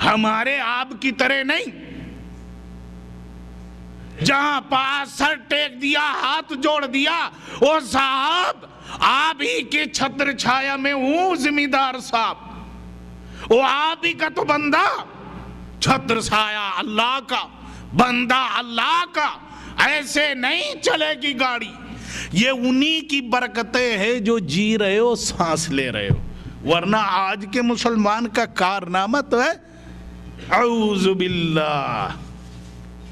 ہمارے آپ کی طرح نہیں, جہاں پاس سر ٹیک دیا, ہاتھ جوڑ دیا, او صاحب آپ ہی کے چھتر چھایا میں ہوں ذمہ دار صاحب, او آپ ہی کا تو بندہ, چھتر چھایا اللہ کا, بندہ اللہ کا. ایسے نہیں چلے گی گاڑی. یہ انہی کی برکتیں ہیں جو جی رہے ہو, سانس لے رہے ہو. ورنہ آج کے مسلمان کا کارنامہ تو ہے اعوذ باللہ,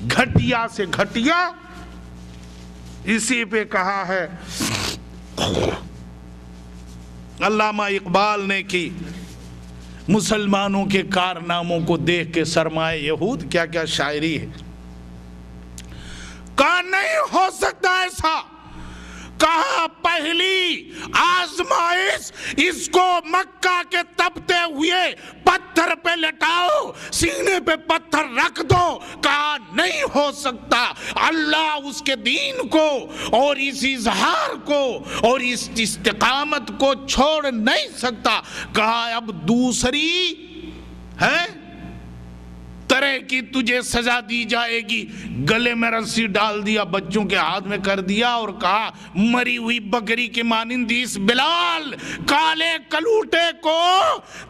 گھٹیا سے گھٹیا. اسی پہ کہا ہے علامہ اقبال نے کہ مسلمانوں کے کارناموں کو دیکھ کے سرمائے یہود, کیا کیا شاعری ہے. کہا نہیں ہو سکتا ایسا. کہا پہلی آزمائش اس کو مکہ کے تپتے ہوئے پتھر پہ لٹاؤ, سینے پہ پتھر رکھ دو. کہا نہیں ہو سکتا. اللہ اس کے دین کو اور اس اظہار کو اور اس استقامت کو چھوڑ نہیں سکتا. کہا اب دوسری ہے طرح کی تجھے سزا دی جائے گی. گلے میں رسی ڈال دیا, بچوں کے ہاتھ میں کر دیا اور کہا مری ہوئی بکری کے مانند اس بلال کالے کلوٹے کو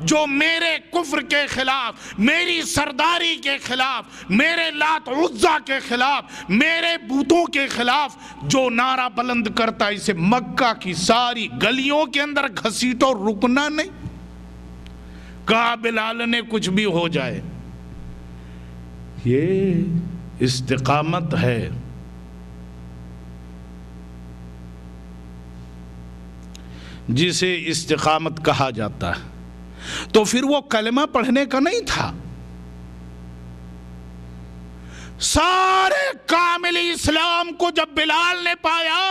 جو میرے کفر کے خلاف, میری سرداری کے خلاف, میرے لات عزا کے خلاف, میرے بتوں کے خلاف جو نعرہ بلند کرتا, اسے مکہ کی ساری گلیوں کے اندر گھسیٹو, رکنا نہیں. کہا بلال نے کچھ بھی ہو جائے. یہ استقامت ہے. جسے استقامت کہا جاتا ہے. تو پھر وہ کلمہ پڑھنے کا نہیں تھا. سارے کامل اسلام کو جب بلال نے پایا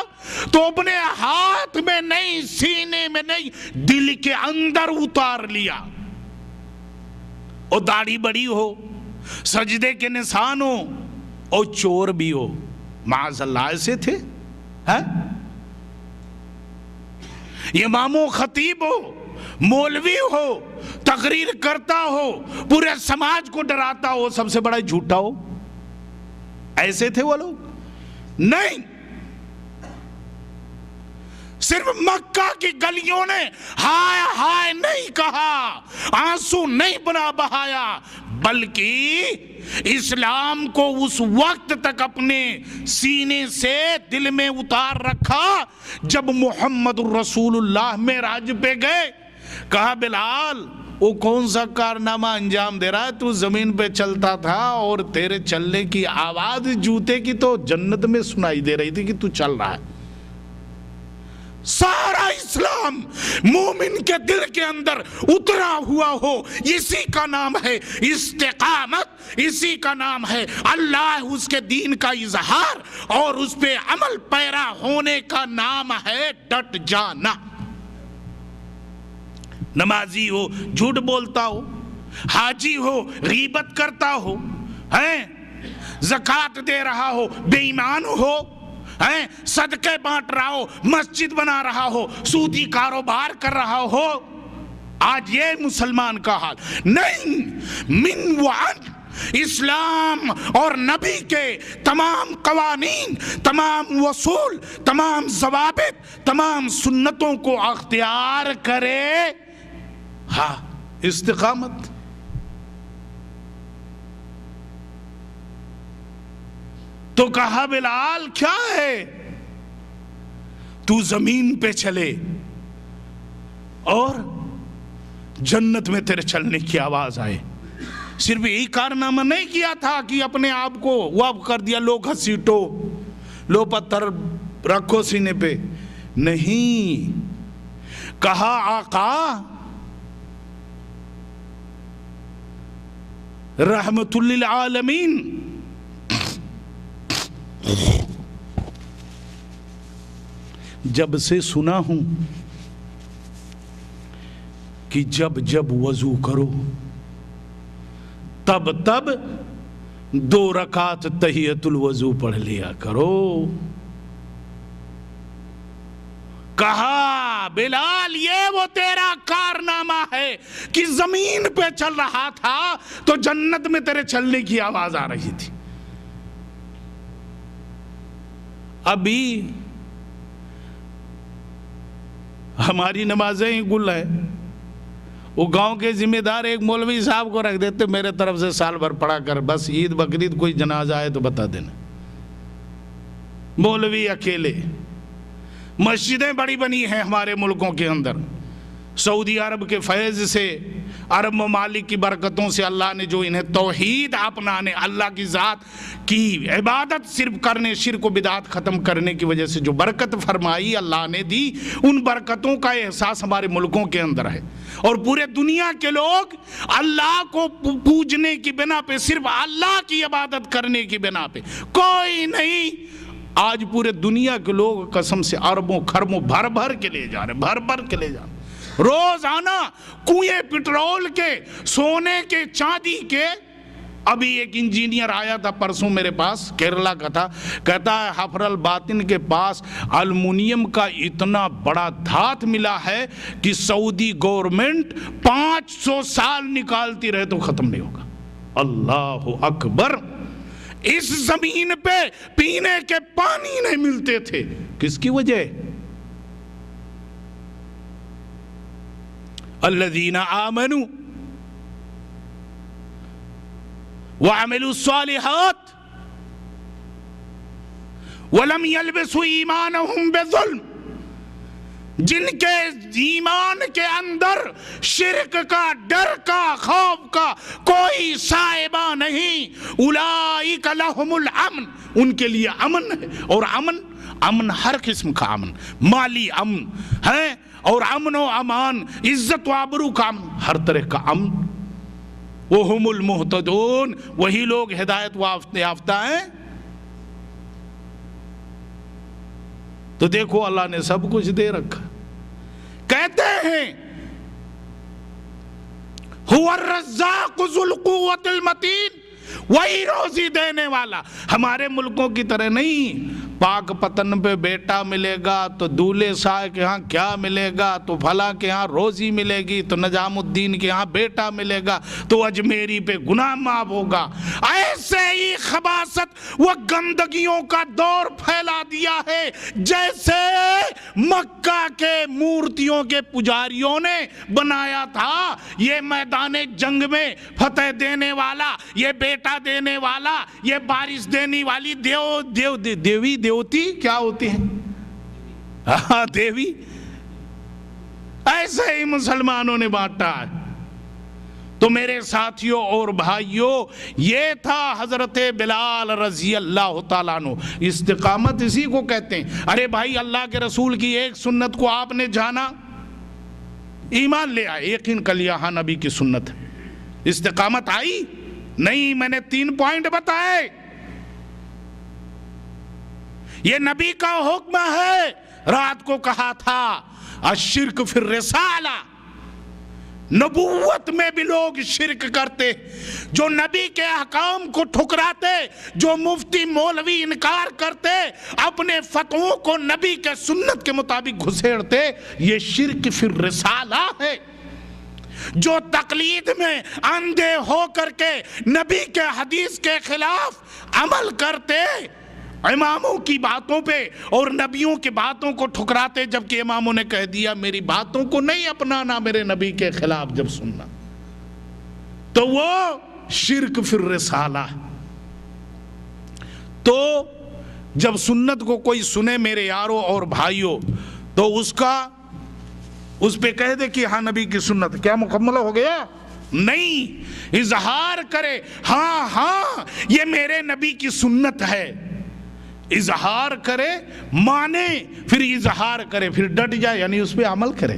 تو اپنے ہاتھ میں نہیں, سینے میں نہیں, دل کے اندر اتار لیا. اور داڑھی بڑی ہو, سجدے کے نشان ہو, اور چور بھی ہو, معاذ اللہ ایسے تھے. امام و خطیب ہو, مولوی ہو, تقریر کرتا ہو, پورے سماج کو ڈراتا ہو, سب سے بڑا جھوٹا ہو. ایسے تھے وہ لوگ؟ نہیں. صرف مکہ کی گلیوں نے ہائے ہائے نہیں کہا, آنسو نہیں بہایا, بلکہ اسلام کو اس وقت تک اپنے سینے سے دل میں اتار رکھا جب محمد رسول اللہ معراج پہ گئے. کہا بلال وہ کون سا کارنامہ انجام دے رہا ہے؟ تو زمین پہ چلتا تھا اور تیرے چلنے کی آواز جوتے کی تو جنت میں سنائی دے رہی تھی کہ تو چل رہا ہے. سارا اسلام مومن کے دل کے اندر اترا ہوا ہو, اسی کا نام ہے استقامت, اسی کا نام ہے اللہ اس کے دین کا اظہار, اور اس پہ عمل پیرا ہونے کا نام ہے ڈٹ جانا. نمازی ہو جھوٹ بولتا ہو, حاجی ہو غیبت کرتا ہو, زکوٰۃ دے رہا ہو بے ایمان ہو, صدقے بانٹ رہا ہو, مسجد بنا رہا ہو, سودی کاروبار کر رہا ہو, آج یہ مسلمان کا حال نہیں. من وعن اسلام اور نبی کے تمام قوانین, تمام اصول, تمام ضوابط, تمام سنتوں کو اختیار کرے. ہاں استقامت. تو کہا بلال کیا ہے؟ تو زمین پہ چلے اور جنت میں تیرے چلنے کی آواز آئے. صرف یہی کارنامہ نہیں کیا تھا کہ اپنے آپ کو واب کر دیا, لو گھسیٹو, لو پتھر رکھو سینے پہ. نہیں, کہا آقا رحمت للعالمین جب سے سنا ہوں کہ جب وضو کرو تب 2 رکعت تحیۃ الوضو پڑھ لیا کرو. کہا بلال یہ وہ تیرا کارنامہ ہے کہ زمین پہ چل رہا تھا تو جنت میں تیرے چلنے کی آواز آ رہی تھی. ابھی ہماری نمازیں گل ہیں, وہ گاؤں کے ذمہ دار ایک مولوی صاحب کو رکھ دیتے, میرے طرف سے سال بھر پڑھا کر, بس عید بقرعید کوئی جنازہ آئے تو بتا دینا. مولوی اکیلے. مسجدیں بڑی بنی ہیں ہمارے ملکوں کے اندر, سعودی عرب کے فیض سے, عرب ممالک کی برکتوں سے اللہ نے جو انہیں توحید اپنانے, اللہ کی ذات کی عبادت صرف کرنے, شرک و بدعت ختم کرنے کی وجہ سے جو برکت فرمائی اللہ نے دی, ان برکتوں کا احساس ہمارے ملکوں کے اندر ہے. اور پورے دنیا کے لوگ اللہ کو پوجنے کی بنا پہ, صرف اللہ کی عبادت کرنے کی بنا پہ, کوئی نہیں. آج پورے دنیا کے لوگ قسم سے اربوں کھربوں بھر کے لے جا رہے ہیں, روزانہ کنویں پٹرول کے, سونے کے, چاندی کے. ابھی ایک انجینئر آیا تھا پرسوں میرے پاس, کیرلا کا تھا, کہتا ہے حفر الباطن کے پاس الومنیم کا اتنا بڑا دھات ملا ہے کہ سعودی گورنمنٹ 500 سال نکالتی رہے تو ختم نہیں ہوگا. اللہ اکبر. اس زمین پہ پینے کے پانی نہیں ملتے تھے. کس کی وجہ؟ الذین آمنوا وعملوا الصالحات وَلَمْ يَلْبِسُوا إِيمَانَهُمْ بِظُلْمٍ. جن کے ایمان کے اندر شرک کا، ڈر کا، خوف کا کوئی شائبہ نہیں، اولئک لہم الامن، ان کے لیے امن ہے. اور امن ہر قسم کا امن، مالی امن ہے، اور امن و امان، عزت و آبرو کا امن، ہر طرح کا امن. وہم المہتدون، وہی لوگ ہدایت یافتہ ہیں. تو دیکھو اللہ نے سب کچھ دے رکھا. کہتے ہیں هو الرزاق ذو القوت المتین، وہی روزی دینے والا. ہمارے ملکوں کی طرح نہیں پاک پتن پہ بیٹا ملے گا تو دولے شاہ کے ہاں کیا ملے گا، تو فلاں کے ہاں روزی ملے گی، تو نظام الدین کے ہاں بیٹا ملے گا، تو اجمیری پہ گناہ معاف ہوگا. ایسے ہی خباثت و گندگیوں کا دور پھیلا دیا ہے جیسے مکہ کے مورتیوں کے پجاریوں نے بنایا تھا. یہ میدان جنگ میں فتح دینے والا، یہ بیٹا دینے والا، یہ بارش دینے والی دیوی دیوتی کیا ہوتی ہیں؟ دیوی. ایسے ہی مسلمانوں نے بانٹا ہے. تو میرے ساتھیوں اور بھائیوں، یہ تھا حضرت بلال رضی اللہ تعالیٰ عنہ. استقامت اسی کو کہتے ہیں. ارے بھائی، اللہ کے رسول کی ایک سنت کو آپ نے جانا، ایمان لے آئے، یقین کر لیا ہاں نبی کی سنت ہے. استقامت آئی نہیں. میں نے 3 پوائنٹ بتائے. یہ نبی کا حکم ہے. رات کو کہا تھا الشرک فی الرسالہ، نبوت میں بھی لوگ شرک کرتے، جو نبی کے احکام کو ٹھکراتے، جو مفتی مولوی انکار کرتے، اپنے فتووں کو نبی کے سنت کے مطابق گھسیڑتے، یہ شرک فی الرسالہ ہے. جو تقلید میں اندھے ہو کر کے نبی کے حدیث کے خلاف عمل کرتے، اماموں کی باتوں پہ اور نبیوں کی باتوں کو ٹھکراتے، جبکہ اماموں نے کہہ دیا میری باتوں کو نہیں اپنانا، میرے نبی کے خلاف جب سننا، تو وہ شرک فی الرسالہ. تو جب سنت کو کوئی سنے میرے یاروں اور بھائیوں، تو اس پہ کہہ دے کہ ہاں نبی کی سنت، کیا مکمل ہو گیا؟ نہیں. اظہار کرے ہاں یہ میرے نبی کی سنت ہے. اظہار کرے، مانے، پھر اظہار کرے، پھر ڈٹ جائے، یعنی اس پہ عمل کرے.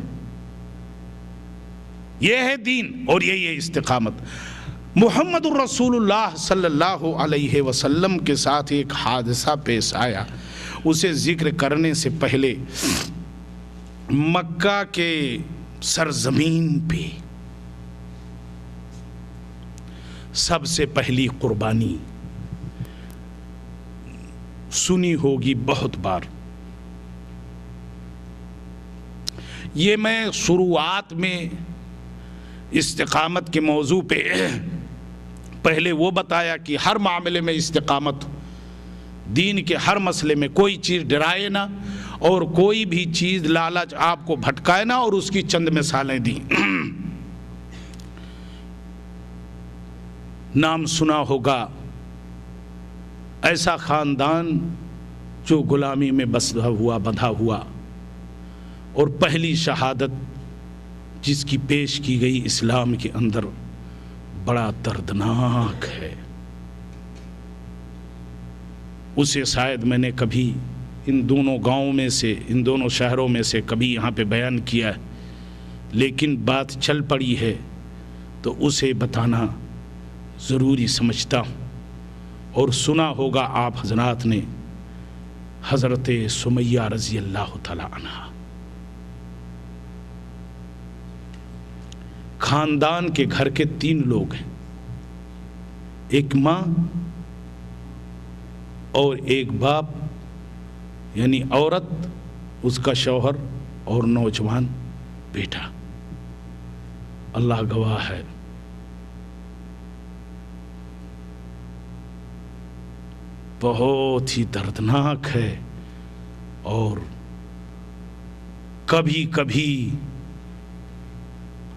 یہ ہے دین اور یہی ہے استقامت. محمد الرسول اللہ صلی اللہ علیہ وسلم کے ساتھ ایک حادثہ پیش آیا. اسے ذکر کرنے سے پہلے مکہ کے سرزمین پہ سب سے پہلی قربانی سنی ہوگی بہت بار. یہ میں شروعات میں استقامت کے موضوع پہ پہلے وہ بتایا کہ ہر معاملے میں استقامت، دین کے ہر مسئلے میں کوئی چیز ڈرائے نہ، اور کوئی بھی چیز لالچ آپ کو بھٹکائے نہ، اور اس کی چند مثالیں دیں. نام سنا ہوگا ایسا خاندان جو غلامی میں بندھا ہوا، اور پہلی شہادت جس کی پیش کی گئی اسلام کے اندر بڑا دردناک ہے. اسے شاید میں نے کبھی ان دونوں گاؤں میں سے، ان دونوں شہروں میں سے کبھی یہاں پہ بیان کیا ہے، لیکن بات چل پڑی ہے تو اسے بتانا ضروری سمجھتا ہوں. اور سنا ہوگا آپ حضرات نے حضرت سمیہ رضی اللہ تعالی عنہ. خاندان کے گھر کے 3 لوگ ہیں، ایک ماں اور ایک باپ، یعنی عورت، اس کا شوہر اور نوجوان بیٹا. اللہ گواہ ہے بہت ہی دردناک ہے، اور کبھی کبھی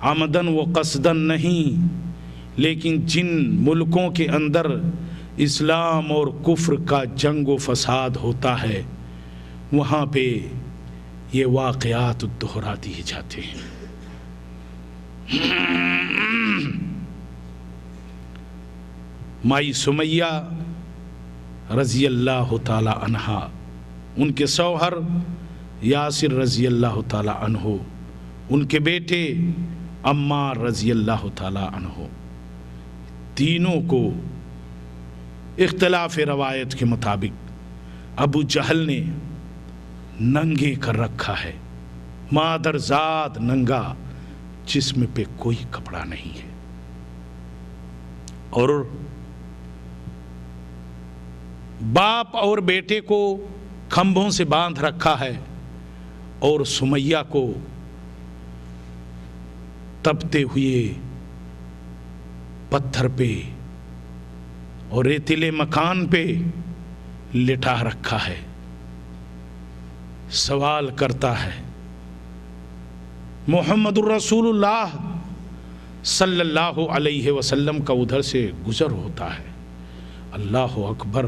عمدن و قصدن نہیں، لیکن جن ملکوں کے اندر اسلام اور کفر کا جنگ و فساد ہوتا ہے وہاں پہ یہ واقعات دہرا دیے جاتے ہیں۔ مائی سمیہ رضی اللہ تعالی عنہا، ان کے شوہر یاسر رضی اللہ تعالی عنہ، ان کے بیٹے عمار رضی اللہ تعالی عنہ، تینوں کو اختلاف روایت کے مطابق ابو جہل نے ننگے کر رکھا ہے، مادرزاد ننگا، جسم پہ کوئی کپڑا نہیں ہے، اور باپ اور بیٹے کو کھمبوں سے باندھ رکھا ہے، اور سمیہ کو تپتے ہوئے پتھر پہ اور ریتیلے مکان پہ لٹا رکھا ہے۔ سوال کرتا ہے، محمد الرسول اللہ صلی اللہ علیہ وسلم کا ادھر سے گزر ہوتا ہے، اللہ اکبر،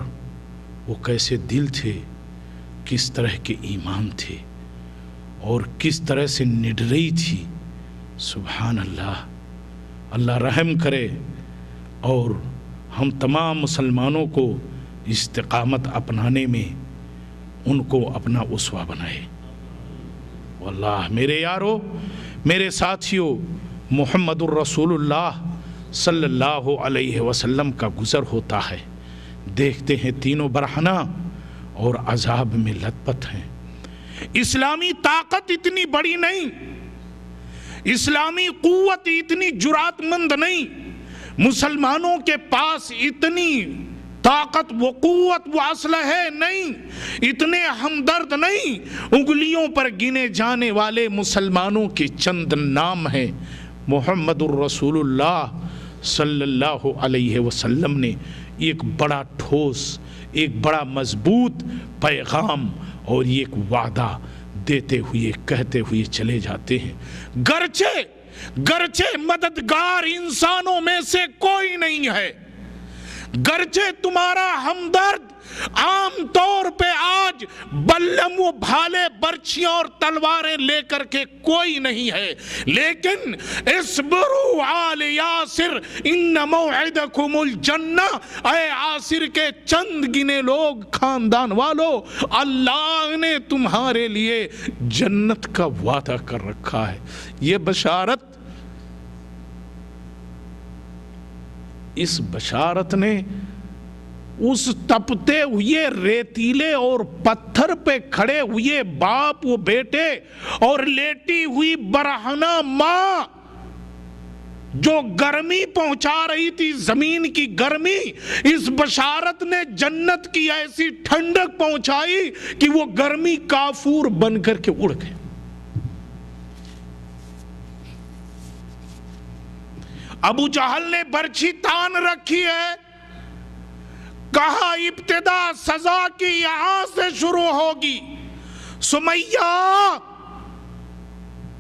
وہ کیسے دل تھے، کس طرح کے ایمان تھے، اور کس طرح سے نڈری تھی، سبحان اللہ۔ اللہ رحم کرے اور ہم تمام مسلمانوں کو استقامت اپنانے میں ان کو اپنا اسوہ بنائے۔ واللہ میرے یارو، میرے ساتھیوں، محمد الرسول اللہ صلی اللہ علیہ وسلم کا گزر ہوتا ہے، دیکھتے ہیں تینوں برہنہ اور عذاب میں لت پت ہیں۔ اسلامی طاقت اتنی بڑی نہیں، اسلامی قوت اتنی جرات مند نہیں، مسلمانوں کے پاس اتنی طاقت و قوت و اسلحے نہیں، اتنے ہمدرد نہیں۔ انگلیوں پر گنے جانے والے مسلمانوں کے چند نام ہیں۔ محمد الرسول اللہ صلی اللہ علیہ وسلم نے ایک بڑا ٹھوس، ایک بڑا مضبوط پیغام اور ایک وعدہ دیتے ہوئے کہتے ہوئے چلے جاتے ہیں، گرچہ مددگار انسانوں میں سے کوئی نہیں ہے، گرچہ تمہارا ہمدرد عام طور پہ آج بلم و بھالے، برچیاں اور تلواریں لے کر کے کوئی نہیں ہے، لیکن اصبروا آل یاسر ان موعدکم الجنہ، اے یاسر کے چند گنے لوگ، خاندان والو، اللہ نے تمہارے لیے جنت کا وعدہ کر رکھا ہے۔ یہ بشارت، اس بشارت نے اس تپتے ہوئے ریتیلے اور پتھر پہ کھڑے ہوئے باپ و بیٹے اور لیٹی ہوئی برہنہ ماں جو گرمی پہنچا رہی تھی، زمین کی گرمی، اس بشارت نے جنت کی ایسی ٹھنڈک پہنچائی کہ وہ گرمی کافور بن کر کے اڑ گئے۔ ابو جہل نے برچھی تان رکھی ہے، کہا ابتدا سزا کی یہاں سے شروع ہوگی۔ سمیہ،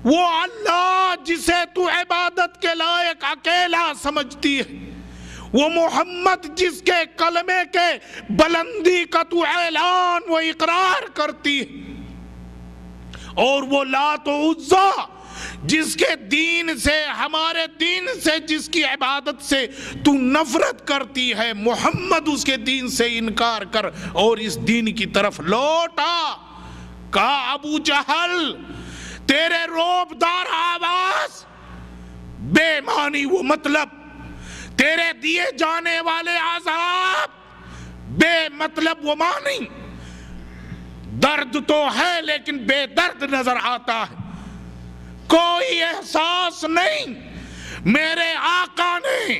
وہ اللہ جسے تو عبادت کے لائق اکیلا سمجھتی ہے، وہ محمد جس کے کلمے کے بلندی کا تو اعلان و اقرار کرتی ہے، اور وہ لات و عزا جس کے دین سے، ہمارے دین سے، جس کی عبادت سے تو نفرت کرتی ہے، محمد اس کے دین سے انکار کر اور اس دین کی طرف لوٹا۔ کہا ابو جہل، تیرے روبدار آواز، بے معنی وہ مطلب، تیرے دیے جانے والے عذاب، بے مطلب وہ معنی، درد تو ہے لیکن بے درد نظر آتا ہے، کوئی احساس نہیں۔ میرے آقا نے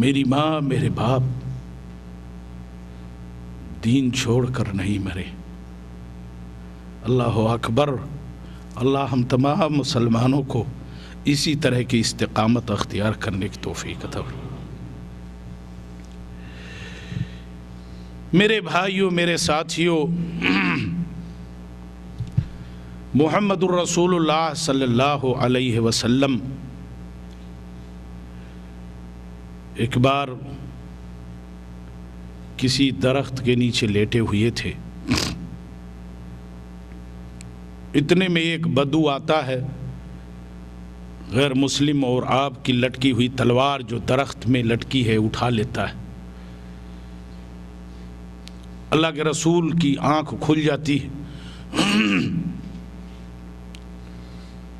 میری ماں میرے باپ دین چھوڑ کر نہیں مرے. اللہ اکبر. اللہ ہم تمام مسلمانوں کو اسی طرح کی استقامت اختیار کرنے کی توفیق عطا فرمائے. میرے بھائیوں، میرے ساتھیوں، محمد الرسول اللہ صلی اللہ علیہ وسلم ایک بار کسی درخت کے نیچے لیٹے ہوئے تھے. اتنے میں ایک بدو آتا ہے، غیر مسلم، اور آپ کی لٹکی ہوئی تلوار جو درخت میں لٹکی ہے اٹھا لیتا ہے. اللہ کے رسول کی آنکھ کھل جاتی ہے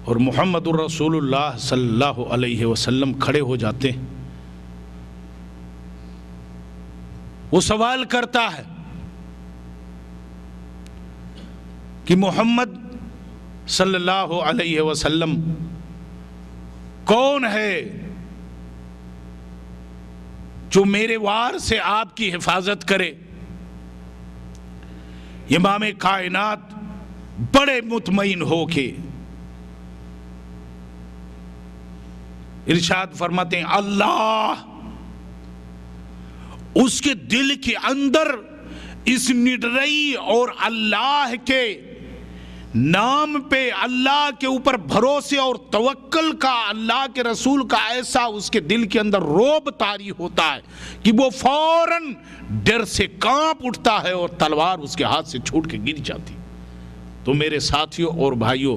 اور محمد الرسول اللہ صلی اللہ علیہ وسلم کھڑے ہو جاتے ہیں. وہ سوال کرتا ہے کہ محمد صلی اللہ علیہ وسلم کون ہے جو میرے وار سے آپ کی حفاظت کرے؟ امام کائنات بڑے مطمئن ہو کے ارشاد فرماتے ہیں اللہ. اس کے دل کے اندر اس نڈرئی اور اللہ کے نام پہ، اللہ کے اوپر بھروسے اور توکل کا، اللہ کے رسول کا ایسا اس کے دل کے اندر روب طاری ہوتا ہے کہ وہ فوراً ڈر سے کانپ اٹھتا ہے اور تلوار اس کے ہاتھ سے چھوٹ کے گر جاتی. تو میرے ساتھیوں اور بھائیوں،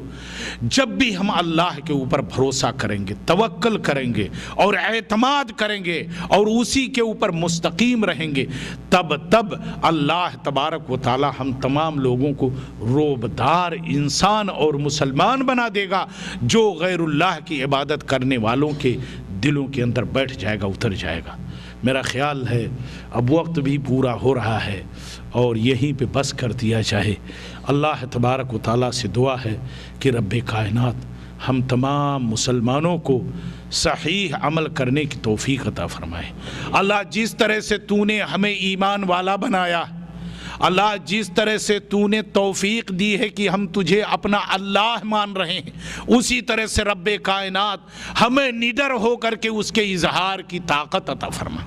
جب بھی ہم اللہ کے اوپر بھروسہ کریں گے، توکل کریں گے اور اعتماد کریں گے اور اسی کے اوپر مستقیم رہیں گے، تب اللہ تبارک و تعالی ہم تمام لوگوں کو روبدار انسان اور مسلمان بنا دے گا، جو غیر اللہ کی عبادت کرنے والوں کے دلوں کے اندر بیٹھ جائے گا، اتر جائے گا. میرا خیال ہے اب وقت بھی پورا ہو رہا ہے اور یہیں پہ بس کر دیا جائے. اللہ تبارک و تعالیٰ سے دعا ہے کہ رب کائنات ہم تمام مسلمانوں کو صحیح عمل کرنے کی توفیق عطا فرمائے. اللہ جس طرح سے تو نے ہمیں ایمان والا بنایا، اللہ جس طرح سے تو نے توفیق دی ہے کہ ہم تجھے اپنا اللہ مان رہے ہیں، اسی طرح سے رب کائنات ہمیں نڈر ہو کر کے اس کے اظہار کی طاقت عطا فرما.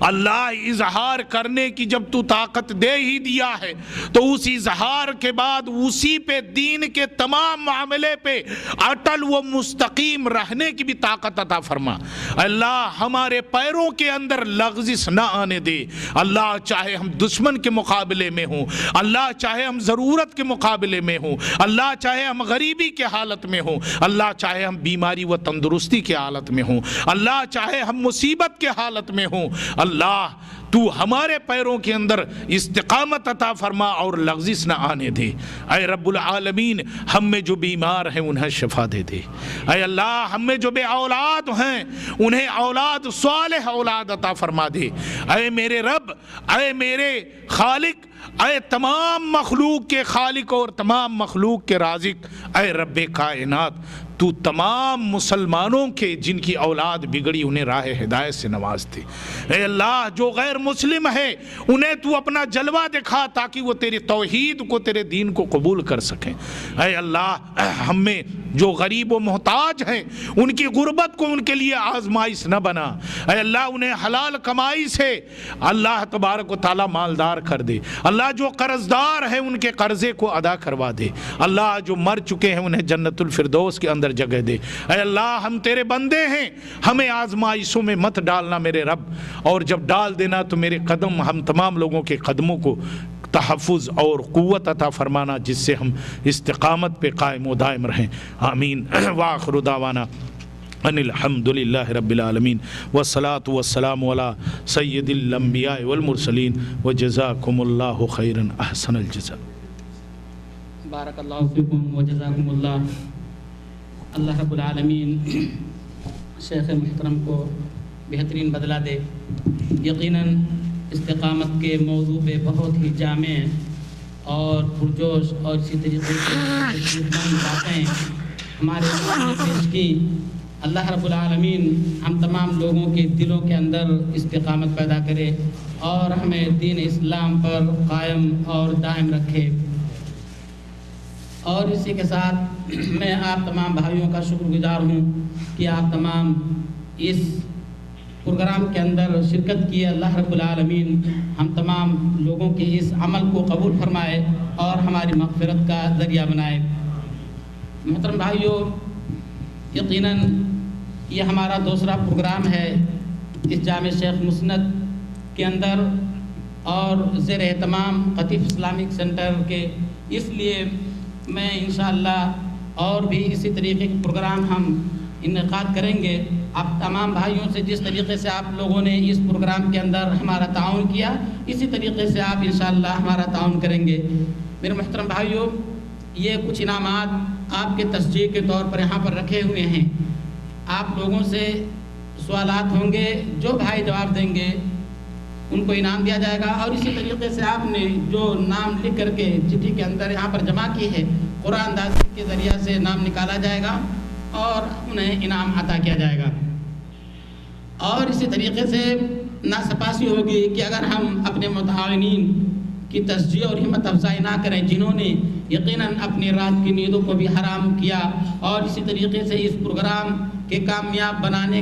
اللہ اظہار کرنے کی جب تو طاقت دے ہی دیا ہے تو اس اظہار کے بعد اسی پہ دین کے تمام معاملے پہ اٹل و مستقیم رہنے کی بھی طاقت عطا فرما. اللہ ہمارے پیروں کے اندر لغزش نہ آنے دے. اللہ چاہے ہم دشمن کے مقابلے میں ہوں، اللہ چاہے ہم ضرورت کے مقابلے میں ہوں، اللہ چاہے ہم غریبی کے حالت میں ہوں، اللہ چاہے ہم بیماری و تندرستی کے حالت میں ہوں، اللہ چاہے ہم مصیبت کے حالت میں ہوں، اللہ تو ہمارے پیروں کے اندر استقامت عطا فرما اور لغزش نہ آنے دے. اے رب العالمین، ہم میں جو بیمار ہیں انہیں شفا دے دے. اے اللہ، ہم میں جو بے اولاد ہیں انہیں اولاد صالح اولاد عطا فرما دے. اے میرے رب، اے میرے خالق، اے تمام مخلوق کے خالق اور تمام مخلوق کے رازق، اے رب کائنات، تو تمام مسلمانوں کے جن کی اولاد بگڑی انہیں راہ ہدایت سے نواز دے. اے اللہ، جو غیر مسلم ہے انہیں تو اپنا جلوہ دکھا تاکہ وہ تیرے توحید کو، تیرے دین کو قبول کر سکیں. اے اللہ، ہم میں جو غریب و محتاج ہیں ان کی غربت کو ان کے لیے آزمائش نہ بنا. اے اللہ، انہیں حلال کمائی سے اللہ تبارک و تعالی مالدار کر دے. اللہ، جو قرض دار ہیں ان کے قرضے کو ادا کروا دے. اللہ، جو مر چکے ہیں انہیں جنت الفردوس کے اندر جگہ دے. اے اللہ، ہم تیرے بندے ہیں، ہمیں آزمائشوں میں مت ڈالنا میرے رب، اور جب ڈال دینا تو میرے قدم، ہم تمام لوگوں کے قدموں کو تحفظ اور قوت عطا فرمانا جس سے ہم استقامت پہ قائم و دائم رہیں. آمین. وآخر دعوانا ان الحمد للہ رب العالمین والصلاة والسلام علی سید الانبیاء والمرسلین وجزاکم اللہ خیرا احسن الجزاء. بارک اللہ فیکم وجزاکم اللہ. اللہ رب العالمین شیخ محترم کو بہترین بدلہ دے. یقیناً استقامت کے موضوع پہ بہت ہی جامع اور پرجوش اور اسی طریقے سے باتیں ہمارے سامنے پیش کی. اللہ رب العالمین ہم تمام لوگوں کے دلوں کے اندر استقامت پیدا کرے اور ہمیں دین اسلام پر قائم اور دائم رکھے۔ اور اسی کے ساتھ میں آپ تمام بھائیوں کا شکر گزار ہوں کہ آپ تمام اس پروگرام کے اندر شرکت کیے۔ اللہ رب العالمین ہم تمام لوگوں کے اس عمل کو قبول فرمائے اور ہماری مغفرت کا ذریعہ بنائے۔ محترم بھائیوں، یقیناً یہ ہمارا دوسرا پروگرام ہے اس جامع شیخ مسند کے اندر اور زیر اہتمام قطیف اسلامک سینٹر کے، اس لیے میں انشاءاللہ اور بھی اسی طریقے کے پروگرام ہم انعقاد کریں گے۔ آپ تمام بھائیوں سے جس طریقے سے آپ لوگوں نے اس پروگرام کے اندر ہمارا تعاون کیا، اسی طریقے سے آپ انشاءاللہ ہمارا تعاون کریں گے۔ میرے محترم بھائیوں، یہ کچھ انعامات آپ کے تشجیع کے طور پر یہاں پر رکھے ہوئے ہیں۔ آپ لوگوں سے سوالات ہوں گے، جو بھائی جواب دیں گے ان کو انعام دیا جائے گا، اور اسی طریقے سے آپ نے جو نام لکھ کر کے چٹھی کے اندر یہاں پر جمع کی ہے، قرآن اندازی کے ذریعہ سے نام نکالا جائے گا اور انہیں انعام عطا کیا جائے گا۔ اور اسی طریقے سے ناسپاسی ہوگی کہ اگر ہم اپنے متعاونین کی تشجیع اور ہمت افزائی نہ کریں، جنہوں نے یقیناً اپنی رات کی نیندوں کو بھی حرام کیا اور اسی طریقے سے اس پروگرام کے کامیاب بنانے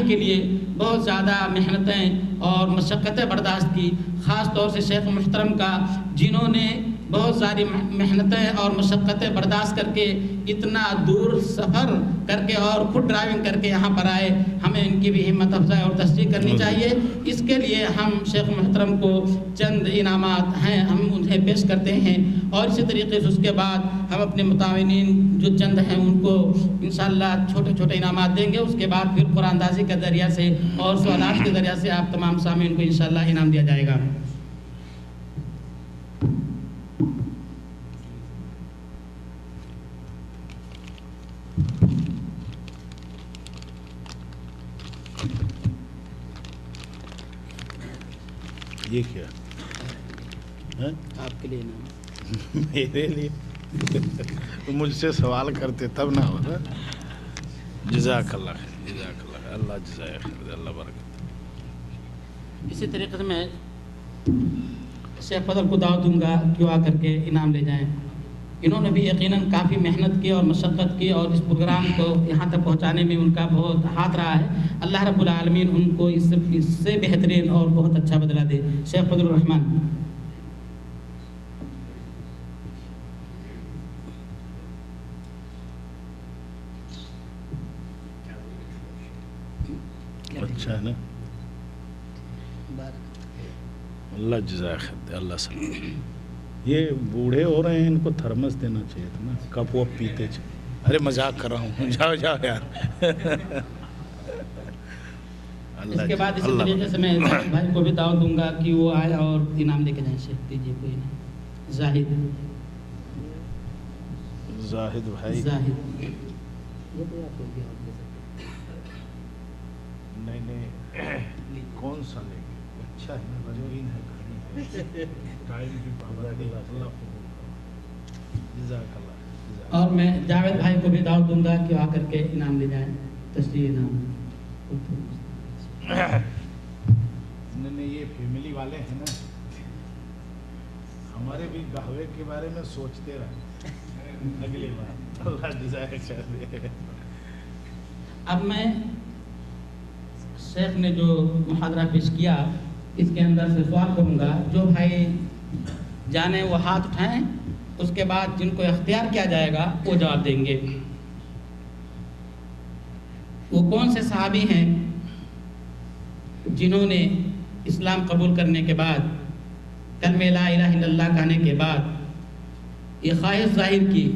کے لیے بہت زیادہ محنتیں اور مشقتیں برداشت کی، خاص طور سے شیخ محترم کا، جنہوں نے بہت ساری محنتیں اور مشقتیں برداشت کر کے اتنا دور سفر کر کے اور خود ڈرائیونگ کر کے یہاں پر آئے۔ ہمیں ان کی بھی ہمت افزائی اور تشجیع کرنی چاہیے۔ اس کے لیے ہم شیخ محترم کو چند انعامات ہیں ہم انہیں پیش کرتے ہیں، اور اسی طریقے سے اس کے بعد ہم اپنے متعاونین جو چند ہیں ان کو انشاءاللہ چھوٹے چھوٹے انعامات دیں گے۔ اس کے بعد پھر قرآن اندازی کے ذریعہ سے اور سوالات کے ذریعہ سے آپ تمام سامعین کو انشاءاللہ انعام دیا جائے گا۔ یہ کیا آپ کے لیے انعام میرے لیے؟ مجھ سے سوال کرتے تب نہ ہوتا۔ جزاک اللہ خیر، جزاک اللہ خیر، اللہ جزائے خیر، اللہ برکت۔ اسی طریقے سے میں شیخ فضل کو دعوت دوں گا کہ وہ آ کر کے انعام لے جائیں۔ انہوں نے بھی یقیناً کافی محنت کی اور مشقت کی اور اس پروگرام کو یہاں تک پہنچانے میں ان کا بہت ہاتھ رہا ہے۔ اللہ رب العالمین ان کو اس سے بہترین اور بہت اچھا بدلہ دے۔ شیخ فضل الرحمن۔ اچھا ہے نا، اللہ جزائے خیر، اللہ سلام۔ یہ بوڑھے ہو رہے ہیں، ان کو تھرمس دینا چاہیے تھا نا، کپ وہ پیتے چاہیے۔ ارے مذاق کر رہا ہوں، جاؤ جاؤ یار۔ اس کے بعد اسی طریقے سے میں بھائی کو بھی دعوت دوں گا کہ وہ آئے اور انعام لے کے جائیں۔ شیخ دیجیے کوئی نہیں، زاہد بھائی، زاہد نہیں کون سا لے گے؟ اچھا ہے، ٹائم کی پابندی، جزاک اللہ۔ اور میں جاوید بھائی کو بھی دعوت دوں گا کہ آ کر کے انعام لے جائیں، تشریح انعام۔ نہیں، یہ فیملی والے ہیں نا، ہمارے بھی قہوے کے بارے میں سوچتے رہے اگلی بار، اللہ جزائے خیر دے۔ اب میں شیخ نے جو محاضرہ پیش کیا اس کے اندر سے سوال کروں گا، جو بھائی جانے وہ ہاتھ اٹھائیں، اس کے بعد جن کو اختیار کیا جائے گا وہ جواب دیں گے۔ وہ کون سے صحابی ہیں جنہوں نے اسلام قبول کرنے کے بعد، کلمہ لا الہ الا اللہ کہنے کے بعد یہ خواہش ظاہر کی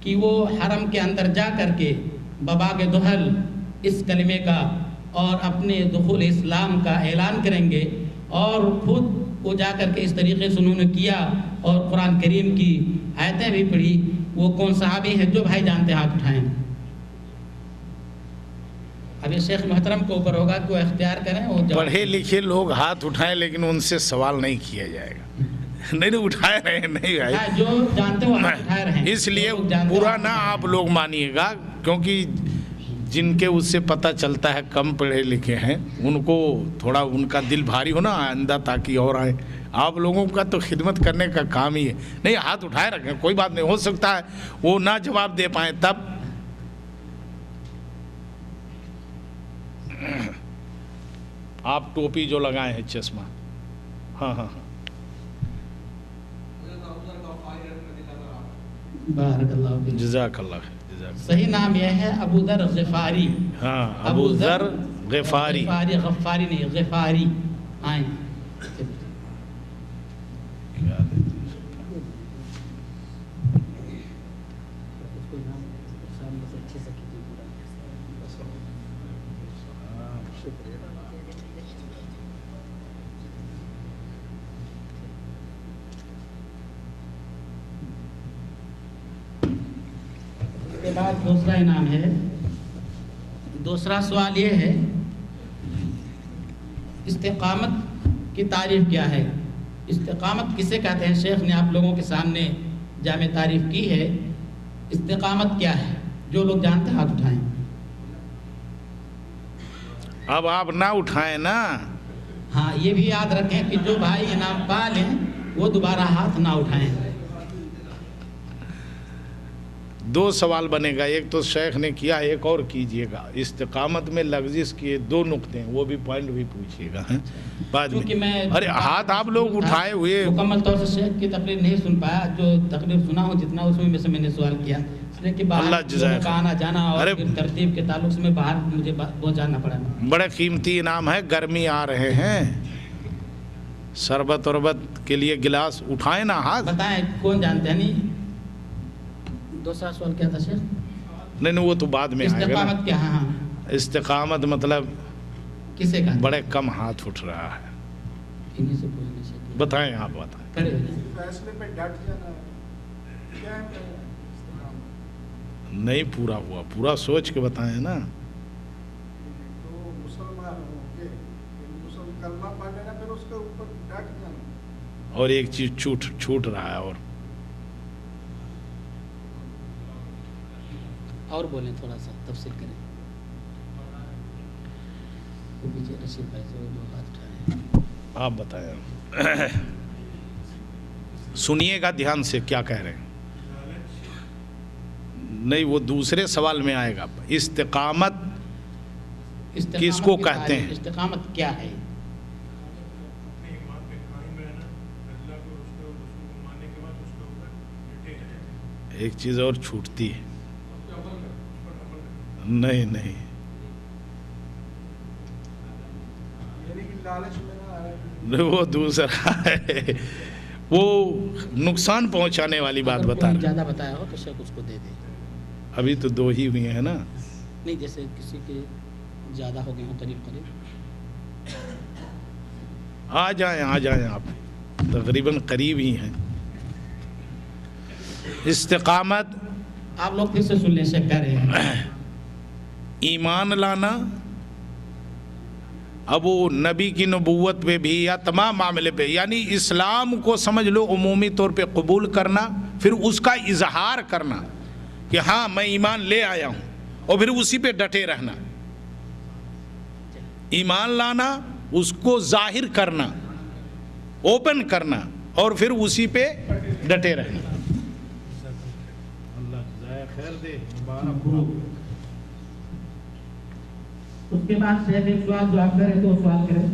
کہ وہ حرم کے اندر جا کر کے بباغ دہل اس کلمے کا اور اپنے دخول اسلام کا اعلان کریں گے، اور خود وہ جا کر کے اس طریقے سے انہوں نے کیا اور قرآن کریم کی آیتیں بھی پڑھی۔ وہ کون صحابی ہیں؟ جو بھائی جانتے ہاتھ اٹھائیں۔ ابھی شیخ محترم کو اوپر ہوگا کہ وہ اختیار کریں۔ وہ پڑھے لکھے لوگ ہاتھ اٹھائیں، لیکن ان سے سوال نہیں کیا جائے گا۔ نہیں اٹھائے رہے، نہیں بھائی، جو جانتے ہو اٹھائے رہے۔ اس لیے برا نہ آپ لوگ مانیے گا، کیونکہ جن کے اس سے پتہ چلتا ہے کم پڑھے لکھے ہیں ان کو تھوڑا ان کا دل بھاری ہونا آئندہ تاکہ اور آئے. آپ لوگوں کا تو خدمت کرنے کا کام ہی ہے. نہیں ہاتھ اٹھائے رکھیں, کوئی بات نہیں, ہو سکتا ہے وہ نہ جواب دے پائیں تب. آپ ٹوپی جو لگائے ہیں چشمہ, ہاں ہاں ہاں, بارک اللہ فیک. جزاک اللہ خیر. صحیح نام یہ ہے ابو ذر غفاری. ہاں ابو ذر غفاری. غفاری نہیں, غفاری. آئیں. اس کے بعد دوسرا انعام ہے. دوسرا سوال یہ ہے, استقامت کی تعریف کیا ہے؟ استقامت کسے کہتے ہیں؟ شیخ نے آپ لوگوں کے سامنے جامع تعریف کی ہے. استقامت کیا ہے؟ جو لوگ جانتے ہیں ہاتھ اٹھائیں. اب آپ نہ اٹھائیں نا. ہاں یہ بھی یاد رکھیں کہ جو بھائی انعام پا لیں وہ دوبارہ ہاتھ نہ اٹھائیں. دو سوال بنے گا, ایک تو شیخ نے کیا, ایک اور کیجئے گا. استقامت میں لغزش کیے دو نقطے ہیں, وہ بھی پوائنٹ بھی پوچھئے گا بعد میں. ارے ہاتھ آپ لوگ اٹھائے ہوئے. مکمل طور سے شیخ کی تقریر نہیں سن پایا, جو تقریر سنا ہوں جتنا اس میں سے میں نے سوال کیا, اس لیے کہ باہر آنا جانا اور ترتیب کے تعلق سے میں باہر مجھے پہنچانا پڑا. بڑے قیمتی انعام ہے, گرمی آ رہے ہیں, شربت وربت کے لیے گلاس اٹھائیں نا ہاتھ. بتائیں کون جانتے ہیں. نہیں دوسرا سوال کیا تھا شیخ؟ نہیں وہ تو بعد میں آئے گا. استقامت کیا؟ ہاں استقامت مطلب کسے کا؟ بڑے کم ہاتھ اٹھ رہا ہے. انہی سے پوچھنے سے. بتائیں آپ بتائیں. کھڑے ہو جائیں. فیصلے پہ ڈٹ جانا کیا ہے؟ نہیں پورا ہوا, پورا سوچ کے بتائیں نا. تو مسلمان ہو کے مسلمان کلمہ پڑھ لینا, پھر اس کے اوپر ڈٹ جانا. اور ایک چیز چھوٹ رہا ہے. اور بولیں, تھوڑا سا تفصیل کریں. پیچھے رشید بھائی سے جو ہاتھ اٹھائے. آپ بتائیں, سنیے گا دھیان سے کیا کہہ رہے ہیں. نہیں وہ دوسرے سوال میں آئے گا. استقامت کس کو کہتے ہیں؟ استقامت کیا ہے؟ ایک چیز اور چھوٹتی ہے. نہیں یعنی کہ لالچ میں نہ آئے. وہ دوسرا ہے, وہ نقصان پہنچانے والی بات بتا رہے. زیادہ بتایا ہو تو شیخ اس کو دے دے. ابھی تو دو ہی ہوئی ہیں نا. نہیں جیسے کسی کے زیادہ ہو گئے ہوں قریب قریب. آ جائیں آپ تقریباً قریب ہی ہیں. استقامت آپ لوگ پھر سے سن لیں, شیخ کہہ رہے ہیں ایمان لانا. اب وہ نبی کی نبوت پہ بھی یا تمام معاملے پہ, یعنی اسلام کو سمجھ لو عمومی طور پہ قبول کرنا, پھر اس کا اظہار کرنا کہ ہاں میں ایمان لے آیا ہوں, اور پھر اسی پہ ڈٹے رہنا. ایمان لانا, اس کو ظاہر کرنا, اوپن کرنا, اور پھر اسی پہ ڈٹے رہنا. اللہ خیر دے. اس کے بعد شیخ ایک سوال جو آپ کریں تو سوال کریں.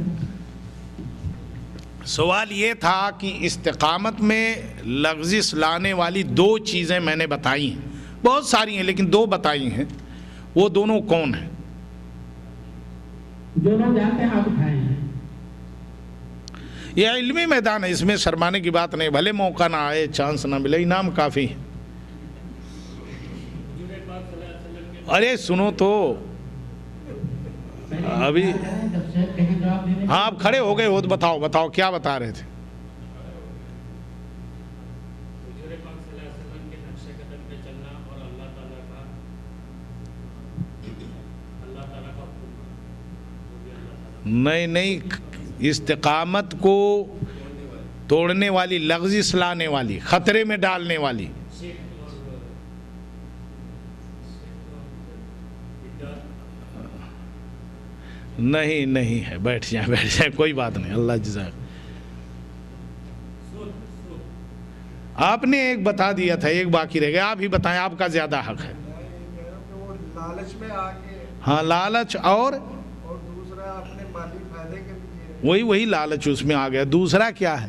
سوال یہ تھا کہ استقامت میں لغزش لانے والی دو چیزیں میں نے بتائی ہیں, بہت ساری ہیں لیکن دو بتائی ہیں. وہ دونوں کون ہیں؟ جو لوگ جانتے ہیں ہاتھ اٹھائیں. یہ علمی میدان ہے, اس میں شرمانے کی بات نہیں. بھلے موقع نہ آئے, چانس نہ ملے, انعام کافی ہے. ارے سنو تو ابھی. ہاں آپ کھڑے ہو گئے ہو تو بتاؤ کیا بتا رہے تھے. نہیں, استقامت کو توڑنے والی, لغزش لانے والی, خطرے میں ڈالنے والی. نہیں نہیں ہے، بیٹھ جائیں کوئی بات نہیں، اللہ جزاک. آپ نے ایک بتا دیا تھا، ایک باقی رہ گیا، آپ ہی بتائیں، آپ کا زیادہ حق ہے. وہ لالچ میں آ کے ہاں لالچ اور دوسرا اپنے مالی فائدے کے لیے. وہی لالچ اس میں آ گیا. دوسرا کیا ہے؟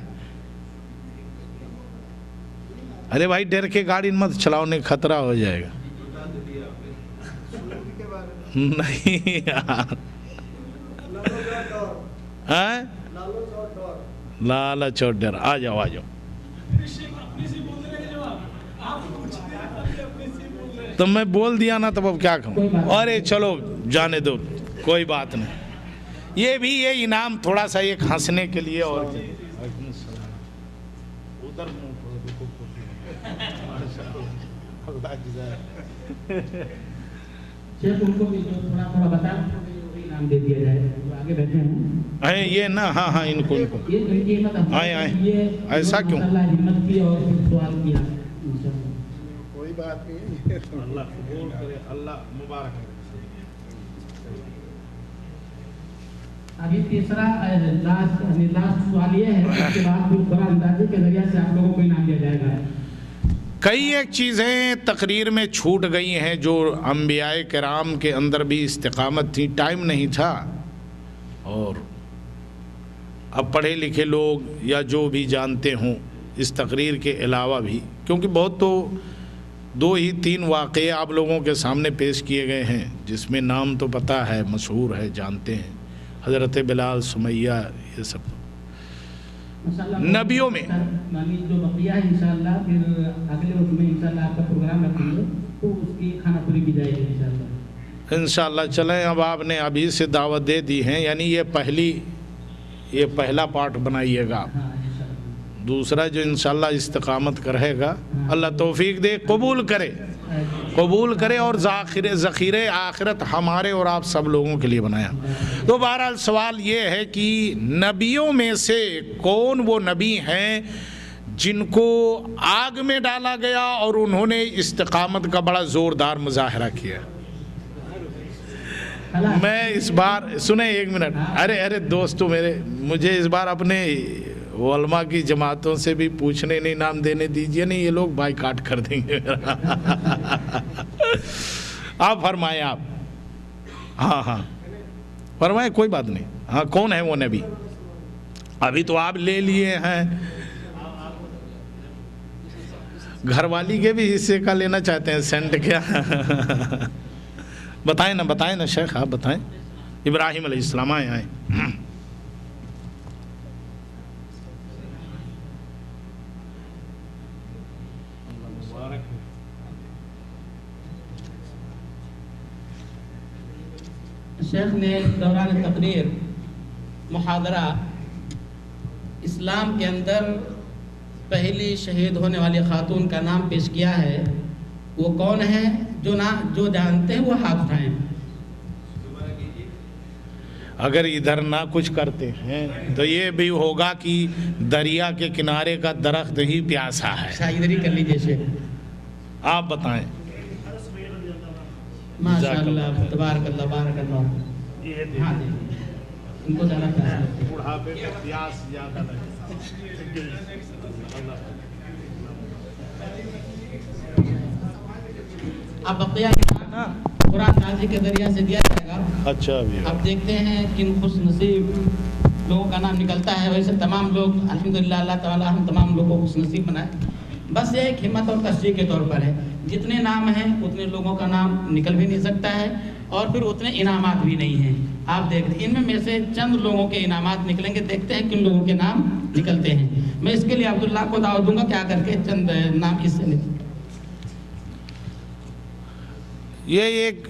ارے بھائی ڈر کے گاڑی مت چلاؤ، نہیں خطرہ ہو جائے گا. سود کے بارے میں نہیں یار. ہاں لالچ اور ڈر. آ جاؤ آ جاؤ. تو میں بول دیا نا، تب اب کیا کہوں. ارے چلو جانے دو، کوئی بات نہیں. یہ بھی یہ انعام تھوڑا سا ایک ہنسنے کے لیے. اور ادھر شیخ ان کو بھی تھوڑا بتا انعام دے دیا جائے، آگے بیٹھے ہیں یہ نا. ہاں ہاں ان کو آئے ایسا کیوں؟ ہمت کی اور سوال کیا. کوئی بات نہیں. اللہ قبول کرے، اللہ مبارک کرے. ابھی تیسرا لاسٹ سوال یہ ہے، اس کے بعد پھر بڑا اندازے کے ذریعے سے آپ لوگوں کو انعام دیا جائے گا. کئی ایک چیزیں تقریر میں چھوٹ گئی ہیں جو انبیاء کرام کے اندر بھی استقامت تھی، ٹائم نہیں تھا. اور اب پڑھے لکھے لوگ یا جو بھی جانتے ہوں اس تقریر کے علاوہ بھی، کیونکہ بہت تو 2 ہی 3 واقعے آپ لوگوں کے سامنے پیش کیے گئے ہیں جس میں نام تو پتہ ہے، مشہور ہے، جانتے ہیں. حضرت بلال، سمیہ، یہ سب نبیوں میں. جو بقیہ ہے انشاءاللہ پھر اگلے وقت میں انشاءاللہ آپ کا پروگرام رکھیں گے تو اس کی کھانا پوری کی جائے گی انشاءاللہ. انشاءاللہ. چلیں اب آپ نے ابھی سے دعوت دے دی ہیں، یعنی یہ پہلا پارٹ بنائیے گا. دوسرا جو انشاءاللہ استقامت کرے گا، اللہ توفیق دے، قبول کرے اور ذخیرے آخرت ہمارے اور آپ سب لوگوں کے لیے بنایا. تو بہرحال سوال یہ ہے کہ نبیوں میں سے کون وہ نبی ہیں جن کو آگ میں ڈالا گیا اور انہوں نے استقامت کا بڑا زوردار مظاہرہ کیا؟ میں اس بار سنیں 1 منٹ. ارے دوستو میرے، مجھے اس بار اپنے علماء کی جماعتوں سے بھی پوچھنے نہیں، نام دینے دیجئے نہیں، یہ لوگ بائیکاٹ کر دیں گے. آپ فرمائیں. آپ ہاں فرمائیں، کوئی بات نہیں. ہاں کون ہے وہ نبی؟ ابھی تو آپ لے لیے ہیں، گھر والی کے بھی حصے کا لینا چاہتے ہیں، سینٹ کیا؟ بتائیں نا شیخ، آپ بتائیں. ابراہیم علیہ السلام آئے. شیخ نے دوران تقریر محاضرہ اسلام کے اندر پہلی شہید ہونے والی خاتون کا نام پیش کیا ہے. وہ کون ہے؟ جو جانتے ہیں وہ ہاتھ اٹھائیں. اگر ادھر نہ کچھ کرتے ہیں تو یہ بھی ہوگا کہ دریا کے کنارے کا درخت ہی پیاسا ہے. ادھر ہی کر لیجیے شیخ. آپ بتائیں. ماشاءاللہ، تبارک اللہ، بارک اللہ. ہاں جی، ان کو زیادہ بڑھاپے میں پیاس زیادہ اب بقیہ قرآن نازل کے ذریعے سے دیا جائے گا. اچھا بھی اب دیکھتے ہیں کن خوش نصیب لوگوں کا نام نکلتا ہے. ویسے تمام لوگ الحمدللہ، اللہ تعالیٰ ہم تمام لوگوں کو خوش نصیب بنائے. بس یہ ایک ہمت اور تشریح کے طور پر ہے. جتنے نام ہیں اتنے لوگوں کا نام نکل بھی نہیں سکتا ہے اور پھر اتنے انعامات بھی نہیں ہیں. آپ دیکھتے ہیں ان میں سے چند لوگوں کے انعامات نکلیں گے. دیکھتے ہیں کن لوگوں کے نام نکلتے ہیں. میں اس کے لیے عبداللہ کو دعوت دوں گا کہ آ کر کے چند نام اس سے نکلیں. یہ ایک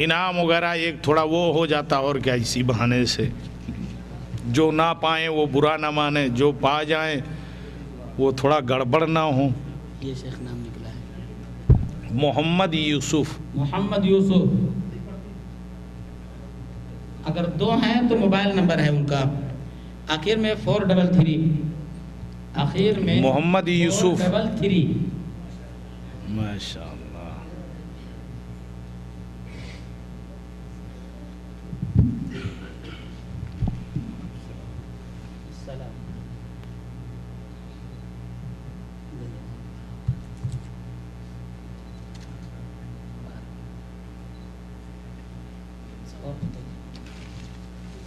انعام وغیرہ ایک تھوڑا وہ ہو جاتا، اور کیا اسی بہانے سے جو نہ پائیں وہ برا نہ مانیں، جو پا جائیں وہ تھوڑا گڑبڑ نہ ہو. یہ شیخ نام نکلا ہے محمد یوسف. محمد یوسف. اگر 2 ہیں تو موبائل نمبر ہے ان کا آخر میں 433. آخر میں محمد یوسف. 433. ماشاء اللہ.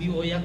BOX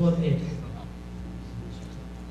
48।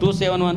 271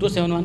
271।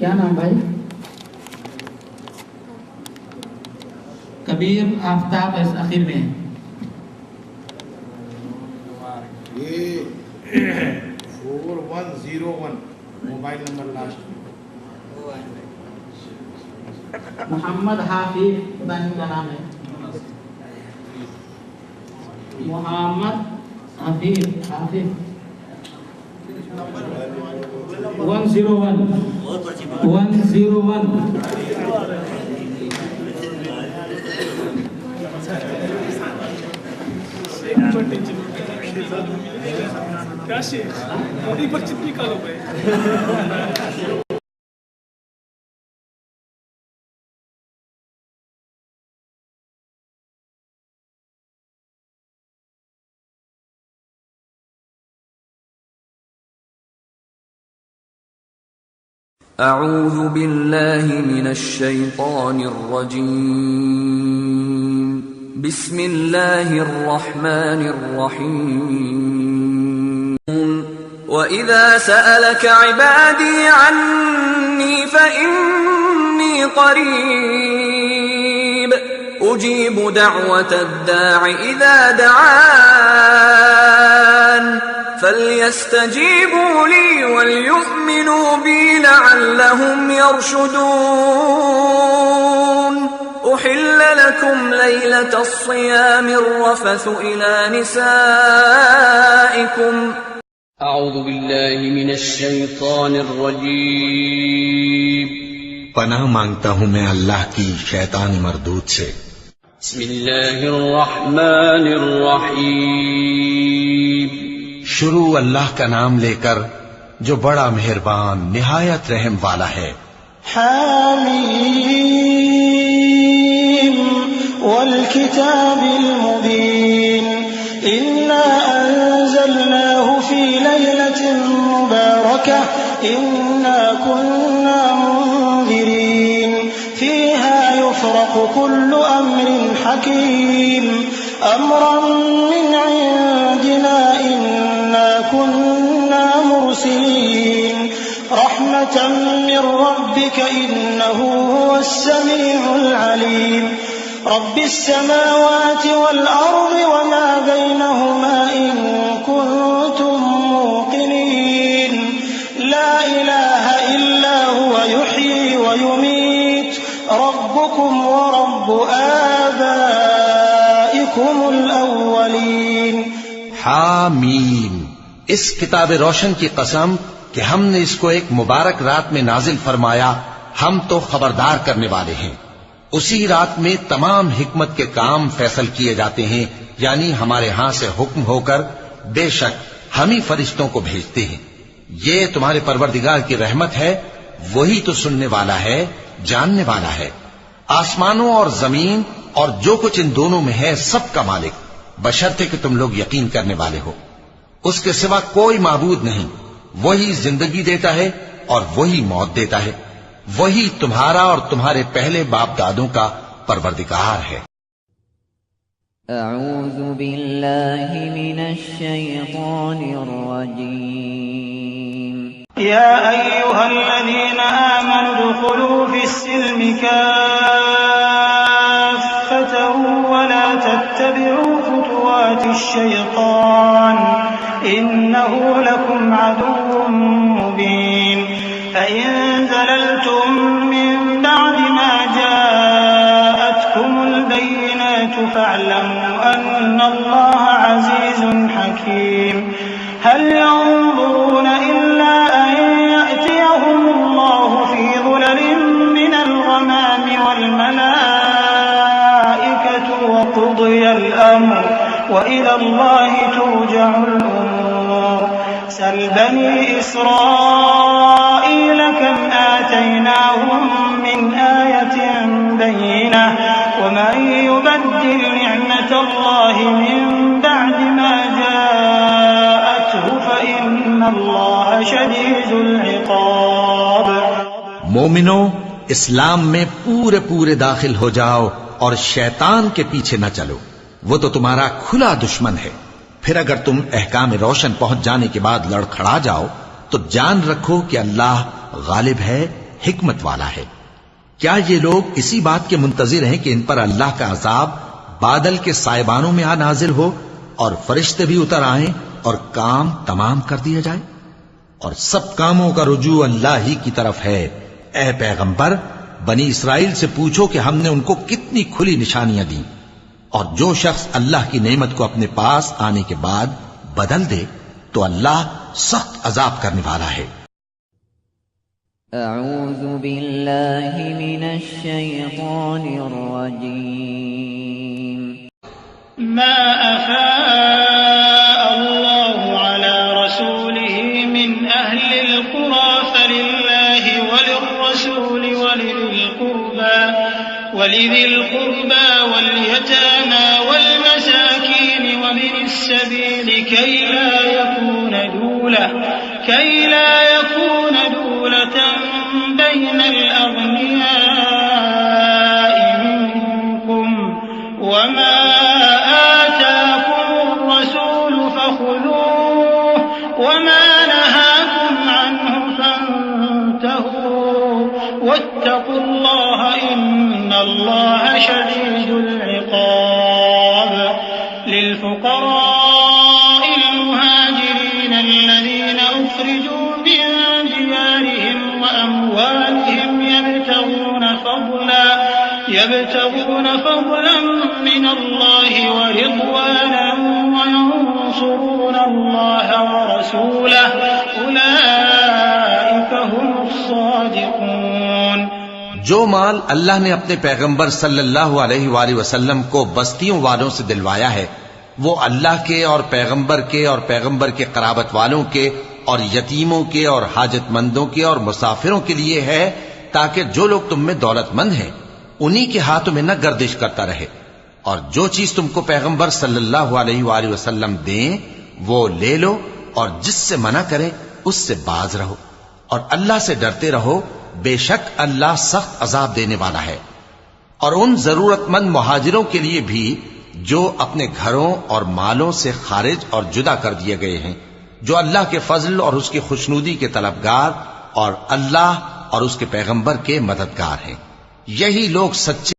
کیا نام بھائی؟ کبیر آفتاب اس آخر میں ہے. یہ 4101 موبائل نمبر لاسٹ. محمد حافظ پتہ نہیں کیا نام ہے. محمد حافظ 101. أعوذ بالله من الشيطان الرجيم. بسم الله الرحمن الرحيم. وإذا سألك عبادي عني فإني قريب أجيب دعوة الداع إذا دعان فليستجيبوا لي وليؤمنوا بي لعلهم يرشدون. أحل لكم ليلة الصيام الرفث إلى نسائكم. اعوذ باللہ من الشیطان الرجیم. پناہ مانگتا ہوں میں اللہ کی شیطان مردود سے. بسم اللہ الرحمن الرحیم. شروع اللہ کا نام لے کر جو بڑا مہربان نہایت رحم والا ہے. حامیم والکتاب المبین انا انزلناه في ليلة مباركة انا كنا منذرين فيها يفرق كل امر حكيم امرا من عندنا انا كنا مرسلين رحمة من ربك انه هو السميع العليم. رب السماوات والأرض وما بينهما إن كنتم موقنين لا إله إلا هو يحيي ويميت ربكم ورب آبائكم الأولين. حامیم. اس کتاب روشن کی قسم کہ ہم نے اس کو ایک مبارک رات میں نازل فرمایا، ہم تو خبردار کرنے والے ہیں. اسی رات میں تمام حکمت کے کام فیصل کیے جاتے ہیں، یعنی ہمارے ہاں سے حکم ہو کر بے شک ہم ہی فرشتوں کو بھیجتے ہیں. یہ تمہارے پروردگار کی رحمت ہے، وہی تو سننے والا ہے، جاننے والا ہے. آسمانوں اور زمین اور جو کچھ ان دونوں میں ہے سب کا مالک، بشرطے کہ تم لوگ یقین کرنے والے ہو. اس کے سوا کوئی معبود نہیں. وہی زندگی دیتا ہے اور وہی موت دیتا ہے. وہی تمہارا اور تمہارے پہلے باپ دادوں کا پروردگار ہے. اعوذ باللہ من الشیطان الرجیم. يا أيها الذين آمنوا ادخلوا في السلم كافة ولا تتبعوا خطوات الشيطان إنه لكم عدو مبين. فإن زللتم من بعد ما جاءتكم البينات فاعلموا أن الله عزيز حكيم. هل ينظرون إلا أن يأتيهم الله في ظلل من الغمام والملائكة وقضي الأمر وإلى الله ترجع الأمور. سل بني إسرائيل كم آتيناهم من آية بينة ومن يبدل نعمة الله من بعد ما جاءته فإن الله شديد العقاب. مومنو، اسلام میں پورے داخل ہو جاؤ اور شیطان کے پیچھے نہ چلو، وہ تو تمہارا کھلا دشمن ہے. پھر اگر تم احکام روشن پہنچ جانے کے بعد لڑکھڑا جاؤ تو جان رکھو کہ اللہ غالب ہے، حکمت والا ہے۔ کیا یہ لوگ اسی بات کے منتظر ہیں کہ ان پر اللہ کا عذاب بادل کے سائبانوں میں نازل ہو اور فرشتے بھی اتر آئیں اور کام تمام کر دیا جائے؟ اور سب کاموں کا رجوع اللہ ہی کی طرف ہے۔ اے پیغمبر، بنی اسرائیل سے پوچھو کہ ہم نے ان کو کتنی کھلی نشانیاں دیں، اور جو شخص اللہ کی نعمت کو اپنے پاس آنے کے بعد بدل دے تو اللہ سخت عذاب کرنے والا ہے۔ اعوذ باللہ من الشیطان الرجیم۔ ما أفاء الله على رسوله من أهل القرى فلله وللرسول ولذي القربى واليتامى والمساكين وابن السبيل كي لا يكون دولة بين الأغنياء منكم وما آتاكم الرسول فخذوه وما نهاكم عنه فانتهوا واتقوا الله إن الله شديد العقاب للفقراء المهاجرين الذين أخرجوا من ديارهم وأموالهم يبتغون فضلا من الله ورضوانا وينصرون الله ورسوله أولئك هم الصادقون۔ جو مال اللہ نے اپنے پیغمبر صلی اللہ علیہ وآلہ وسلم کو بستیوں والوں سے دلوایا ہے وہ اللہ کے اور پیغمبر کے قرابت والوں کے اور یتیموں کے اور حاجت مندوں کے اور مسافروں کے لیے ہے، تاکہ جو لوگ تم میں دولت مند ہیں انہی کے ہاتھوں میں نہ گردش کرتا رہے، اور جو چیز تم کو پیغمبر صلی اللہ علیہ وآلہ وسلم دیں وہ لے لو، اور جس سے منع کریں اس سے باز رہو، اور اللہ سے ڈرتے رہو، بے شک اللہ سخت عذاب دینے والا ہے۔ اور ان ضرورت مند مہاجروں کے لیے بھی جو اپنے گھروں اور مالوں سے خارج اور جدا کر دیے گئے ہیں، جو اللہ کے فضل اور اس کی خوشنودی کے طلبگار اور اللہ اور اس کے پیغمبر کے مددگار ہیں، یہی لوگ سچے